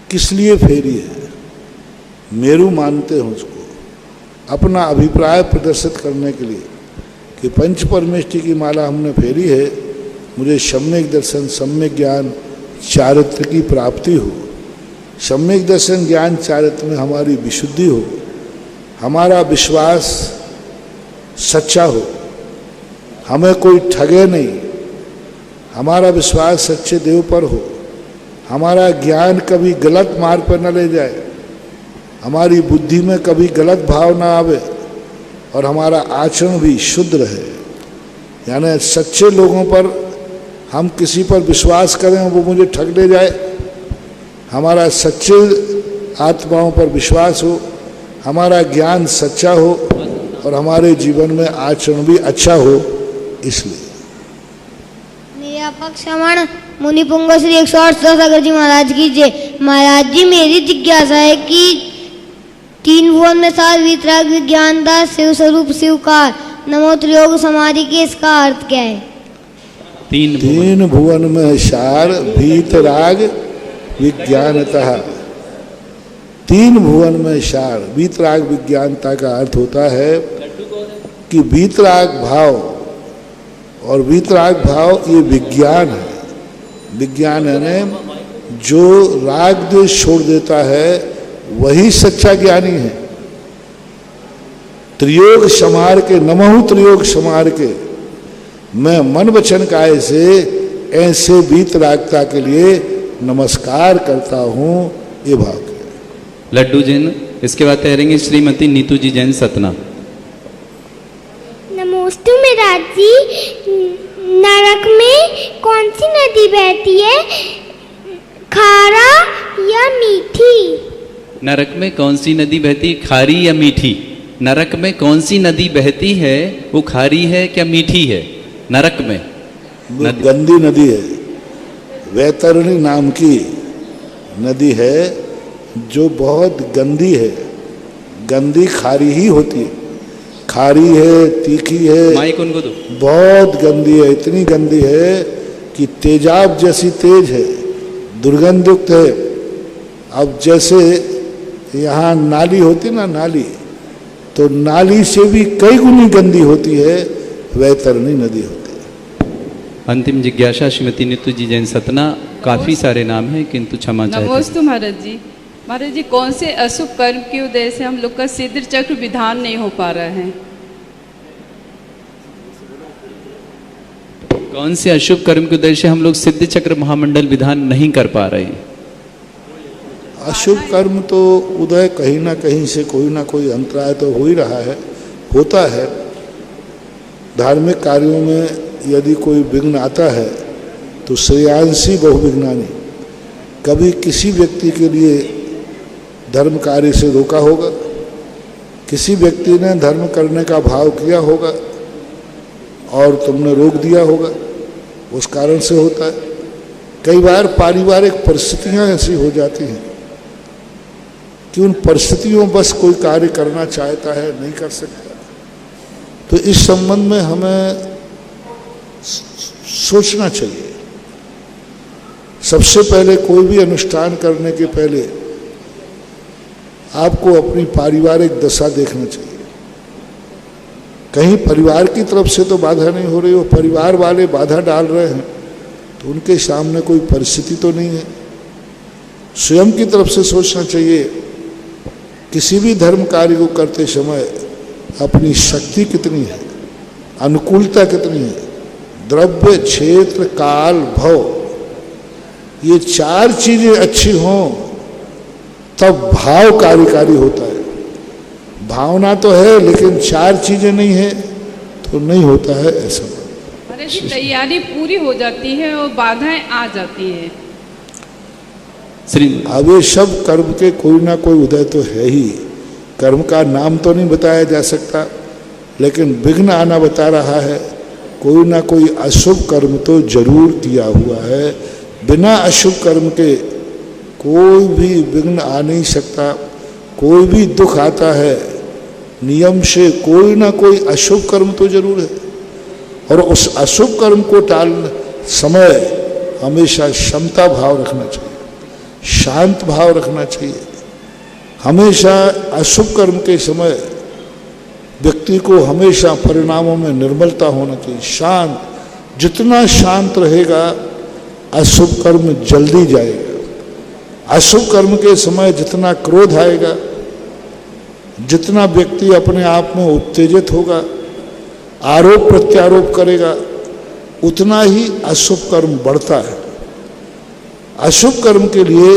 किस लिए फेरी है। मेरू मानते हैं उसको, अपना अभिप्राय प्रदर्शित करने के लिए कि पंच परमेष्टि की माला हमने फेरी है, मुझे सम्यक दर्शन, सम्यक ज्ञान, चारित्र की प्राप्ति हो। सम्यक दर्शन, ज्ञान, चारित्र में हमारी विशुद्धि हो, हमारा विश्वास सच्चा हो, हमें कोई ठगे नहीं, हमारा विश्वास सच्चे देव पर हो, हमारा ज्ञान कभी गलत मार्ग पर न ले जाए, हमारी बुद्धि में कभी गलत भाव ना आवे और हमारा आचरण भी शुद्ध रहे। यानी सच्चे लोगों पर हम किसी पर विश्वास करें वो मुझे ठग ले जाए, हमारा सच्चे आत्माओं पर विश्वास हो, हमारा ज्ञान सच्चा हो और हमारे जीवन में आचरण भी अच्छा हो। इसलिए निरापक श्रवण मुनि पुंग श्री 108 सागर जी महाराज की जय। महाराज जी, मेरी जिज्ञासा है कि 3 भुवन में 7 वीतराग विज्ञान दास शिव स्वरूप शिवकार नमो त्रियोग समाधि के इसका अर्थ क्या है? 3 भुवन में सार वीतराग विज्ञानतः। 3 भुवन में सार वीतराग विज्ञानता का अर्थ होता है कि वीतराग भाव, और वीतराग भाव ये विज्ञान है। विज्ञान है जो राग द्वेष छोड़ देता है वही सच्चा ज्ञानी है। त्रियोग समार के, नमहु त्रियोग समार के, मैं मन वचन काय से ऐसे वीतरागता के लिए नमस्कार करता हूँ। ये भाव लड्डू जैन। इसके बाद तैरेंगे श्रीमती नीतू जी जैन सतना। नमोस्तु महाराज जी, नरक में कौन सी नदी बहती है, खारा या मीठी? नरक में कौन सी नदी बहती है, खारी या मीठी? नरक में कौन सी नदी बहती है, वो खारी है क्या मीठी है? नरक में गंदी नदी है, वैतरणी नाम की नदी है जो बहुत गंदी है। गंदी खारी ही होती है, खारी है, तीखी है, माइक उनको दो। बहुत गंदी है, इतनी गंदी है कि तेजाब जैसी तेज है, दुर्गंधयुक्त है। अब जैसे यहाँ नाली होती ना, नाली, तो नाली से भी कई गुनी गंदी होती है, वैतरणी नदी होती है। अंतिम जिज्ञासा श्रीमती नीतू जी जैन सतना। काफी सारे नाम हैं किंतु क्षमा चाहते हैं। नमोस्तु महाराज जी। महाराज जी, कौन से अशुभ कर्म की वजह से हम लोग का सिद्ध चक्र विधान नहीं हो पा रहा है? कौन से अशुभ कर्म की वजह से हम लोग सिद्ध चक्र महामंडल विधान नहीं कर पा रहे हैं? अशुभ कर्म तो उदय कहीं ना कहीं से कोई ना कोई अंतराय तो हो ही रहा है, होता है। धार्मिक कार्यों में यदि कोई विघ्न आता है तो श्रेयांसी बहुविघ्नानी, कभी किसी व्यक्ति के लिए धर्म कार्य से रोका होगा, किसी व्यक्ति ने धर्म करने का भाव किया होगा और तुमने रोक दिया होगा, उस कारण से होता है। कई बार पारिवारिक परिस्थितियां ऐसी हो जाती हैं कि उन परिस्थितियों बस कोई कार्य करना चाहता है, नहीं कर सकता। तो इस संबंध में हमें सोचना चाहिए। सबसे पहले कोई भी अनुष्ठान करने के पहले आपको अपनी पारिवारिक दशा देखना चाहिए। कहीं परिवार की तरफ से तो बाधा नहीं हो रही हो, परिवार वाले बाधा डाल रहे हैं तो उनके सामने कोई परिस्थिति तो नहीं है। स्वयं की तरफ से सोचना चाहिए, किसी भी धर्म कार्य को करते समय अपनी शक्ति कितनी है, अनुकूलता कितनी है, द्रव्य, क्षेत्र, काल, भव, ये 4 चीजें अच्छी हों तब भाव कार्यकारी होता है। भावना तो है लेकिन 4 चीजें नहीं है तो नहीं होता है ऐसा। महाराज जी, तैयारी पूरी हो जाती है और बाधाएं आ जाती है। अब ये सब कर्म के कोई ना कोई उदय तो है ही। कर्म का नाम तो नहीं बताया जा सकता, लेकिन विघ्न आना बता रहा है। कोई ना कोई अशुभ कर्म तो जरूर किया हुआ है। बिना अशुभ कर्म के कोई भी विघ्न आ नहीं सकता। कोई भी दुख आता है नियम से कोई ना कोई अशुभ कर्म तो जरूर है। और उस अशुभ कर्म को टालने समय हमेशा क्षमता भाव रखना चाहिए, शांत भाव रखना चाहिए। हमेशा अशुभ कर्म के समय व्यक्ति को हमेशा परिणामों में निर्मलता होना चाहिए, शांत। जितना शांत रहेगा अशुभ कर्म जल्दी जाएगा। अशुभ कर्म के समय जितना क्रोध आएगा, जितना व्यक्ति अपने आप में उत्तेजित होगा, आरोप प्रत्यारोप करेगा, उतना ही अशुभ कर्म बढ़ता है। अशुभ कर्म के लिए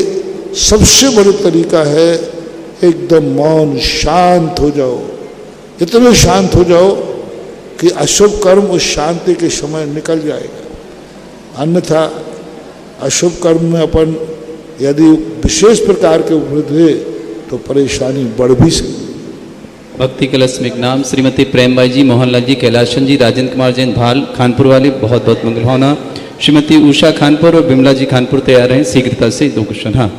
सबसे बड़ा तरीका है एकदम मौन, शांत हो जाओ। इतने शांत हो जाओ कि अशुभ कर्म उस शांति के समय निकल जाएगा। अन्यथा अशुभ कर्म में अपन यदि विशेष प्रकार के उपलब्ध हुए तो परेशानी बढ़ भी सकती। भक्ति कलश में एक नाम श्रीमती प्रेमबाई जी, मोहनलाल जी, कैलाशन जी, राजेंद्र कुमार जैन भाल खानपुर वाले, बहुत बहुत मंगल भावना। श्रीमती उषा खानपुर और बिमला जी खानपुर तैयार हैं शीघ्रता से। 2 क्वेश्चन। हाँ,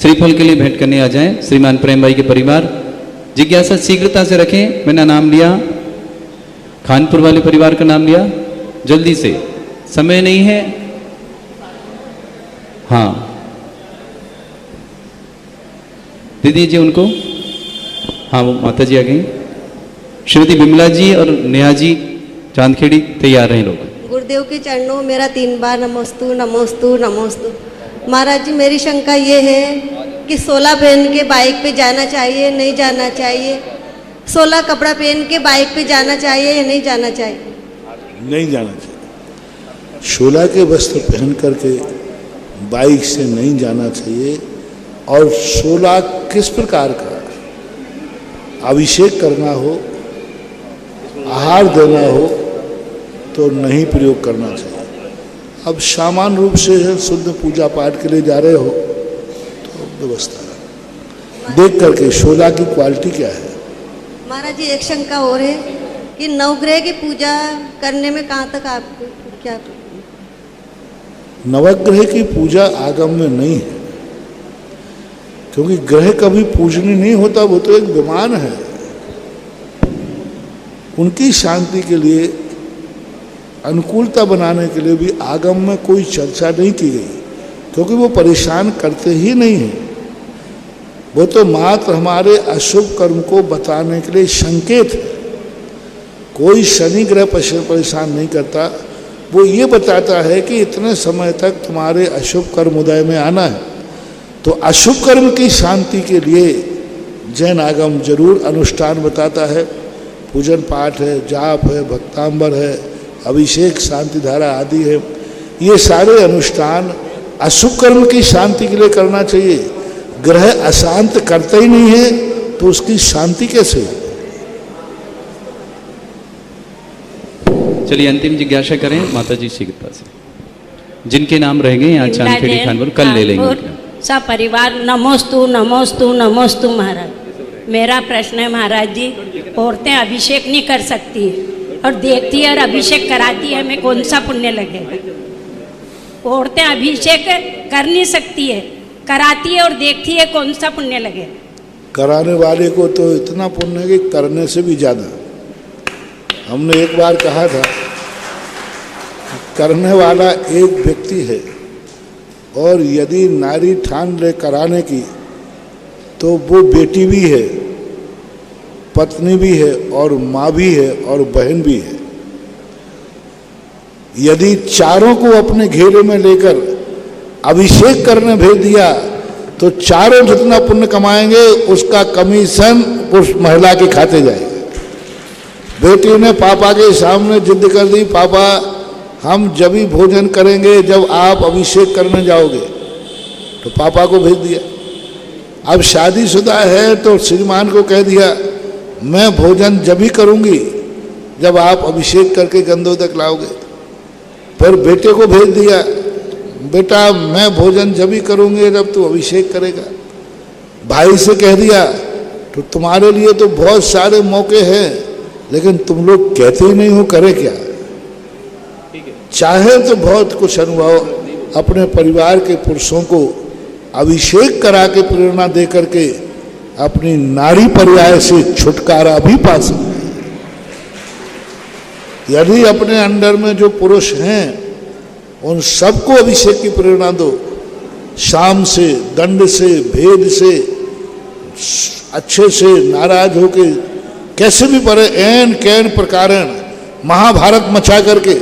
श्रीफल के लिए भेंट करने आ जाएं श्रीमान प्रेमबाई के परिवार। जिज्ञासा शीघ्रता से रखें। मैंने नाम लिया, खानपुर वाले परिवार का नाम लिया, जल्दी से, समय नहीं है। हाँ, दे दीजिए उनको। हाँ, वो माता जी आ गई। श्रीमती बिमला जी और नेहा जी चांदखेड़ी तैयार हैं लोग। गुरुदेव के चरणों में मेरा 3 बार नमोस्तु नमोस्तु नमोस्तु। महाराज जी, मेरी शंका ये है कि 16 पहन के बाइक पे जाना चाहिए, नहीं जाना चाहिए? 16 कपड़ा पहन के बाइक पे जाना चाहिए या नहीं जाना चाहिए? नहीं जाना चाहिए। 16 के वस्त्र पहन करके बाइक से नहीं जाना चाहिए। और 16 किस प्रकार का अभिषेक करना हो, आहार देना हो तो नहीं प्रयोग करना चाहिए। अब सामान्य रूप से शुद्ध पूजा पाठ के लिए जा रहे हो तो व्यवस्था देख करके 16 की क्वालिटी क्या है। महाराज जी, एक शंका और है कि नवग्रह की पूजा करने में कहाँ तक आपको क्या? नवग्रह की पूजा आगम में नहीं है, क्योंकि ग्रह कभी पूजनीय नहीं होता, वो तो एक विमान है। उनकी शांति के लिए, अनुकूलता बनाने के लिए भी आगम में कोई चर्चा नहीं की गई, क्योंकि वो परेशान करते ही नहीं हैं। वो तो मात्र हमारे अशुभ कर्म को बताने के लिए संकेत है। कोई शनि ग्रह परेशान नहीं करता, वो ये बताता है कि इतने समय तक तुम्हारे अशुभ कर्म उदय में आना है। तो अशुभ कर्म की शांति के लिए जैन आगम जरूर अनुष्ठान बताता है। पूजन पाठ है, जाप है, भक्तांबर है, अभिषेक, शांति धारा आदि है। ये सारे अनुष्ठान अशुभ कर्म की शांति के लिए करना चाहिए। ग्रह अशांत करता ही नहीं है तो उसकी शांति कैसे? चलिए अंतिम जिज्ञासा करें माता जी शीघ्रता से। जिनके नाम रह गए यहाँ चांदखेड़ी खानपुर, कल ले लेंगे। सब परिवार नमोस्तु नमोस्तु नमोस्तु। महाराज, मेरा प्रश्न है महाराज जी, औरतें अभिषेक नहीं कर सकती और देखती है और अभिषेक कराती है, हमें कौन सा पुण्य लगेगा? औरतें अभिषेक कर नहीं सकती है, कराती है और देखती है, कौन सा पुण्य लगेगा? कराने वाले को तो इतना पुण्य है कि करने से भी ज्यादा। हमने एक बार कहा था, करने वाला एक व्यक्ति है और यदि नारी ठान ले कराने की तो वो बेटी भी है, पत्नी भी है और माँ भी है और बहन भी है। यदि चारों को अपने घेरे में लेकर अभिषेक करने भेज दिया तो चारों जितना पुण्य कमाएंगे उसका कमीशन उस महिला के खाते जाएगा। बेटी ने पापा के सामने जिद कर दी, पापा हम जब ही भोजन करेंगे जब आप अभिषेक करने जाओगे, तो पापा को भेज दिया। अब शादीशुदा है तो श्रीमान को कह दिया मैं भोजन जब ही करूंगी जब आप अभिषेक करके गंधोदक लाओगे। फिर बेटे को भेज दिया, बेटा मैं भोजन जब ही करूंगी जब तू अभिषेक करेगा। भाई से कह दिया तो तुम्हारे लिए तो बहुत सारे मौके हैं लेकिन तुम लोग कहते ही नहीं हो, करे क्या? चाहे तो बहुत कुछ अनुभव अपने परिवार के पुरुषों को अभिषेक करा के प्रेरणा दे करके अपनी नारी पर्याय से छुटकारा भी पा सकते हैं। यदि अपने अंडर में जो पुरुष हैं उन सबको अभिषेक की प्रेरणा दो, शाम से, दंड से, भेद से, अच्छे से नाराज होके कैसे भी बने एन कैन प्रकारण महाभारत मचा करके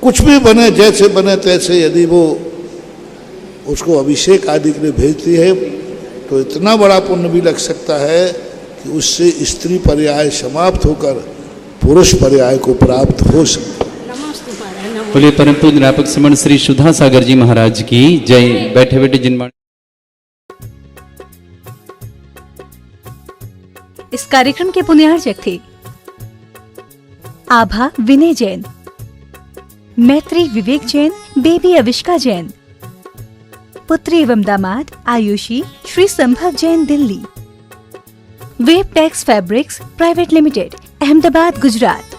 कुछ भी बने, जैसे बने तैसे, यदि वो उसको अभिषेक आदि के लिए भेजती है तो इतना बड़ा पुण्य भी लग सकता है कि उससे स्त्री पर्याय समाप्त होकर पुरुष पर्याय को प्राप्त हो सकता है। बोलिए परम पूज्य निरापक समण श्री सुधा सागर जी महाराज की जय। बैठे बैठे जिन इस कार्यक्रम के पुण्यार्चक थे आभा विनय जैन, मैत्री विवेक जैन, बेबी अविष्का जैन, पुत्री एवं दामाद Ayushi Shri Sambhav Jain Delhi, Web Tex Fabrics Private Limited, Ahmedabad Gujarat.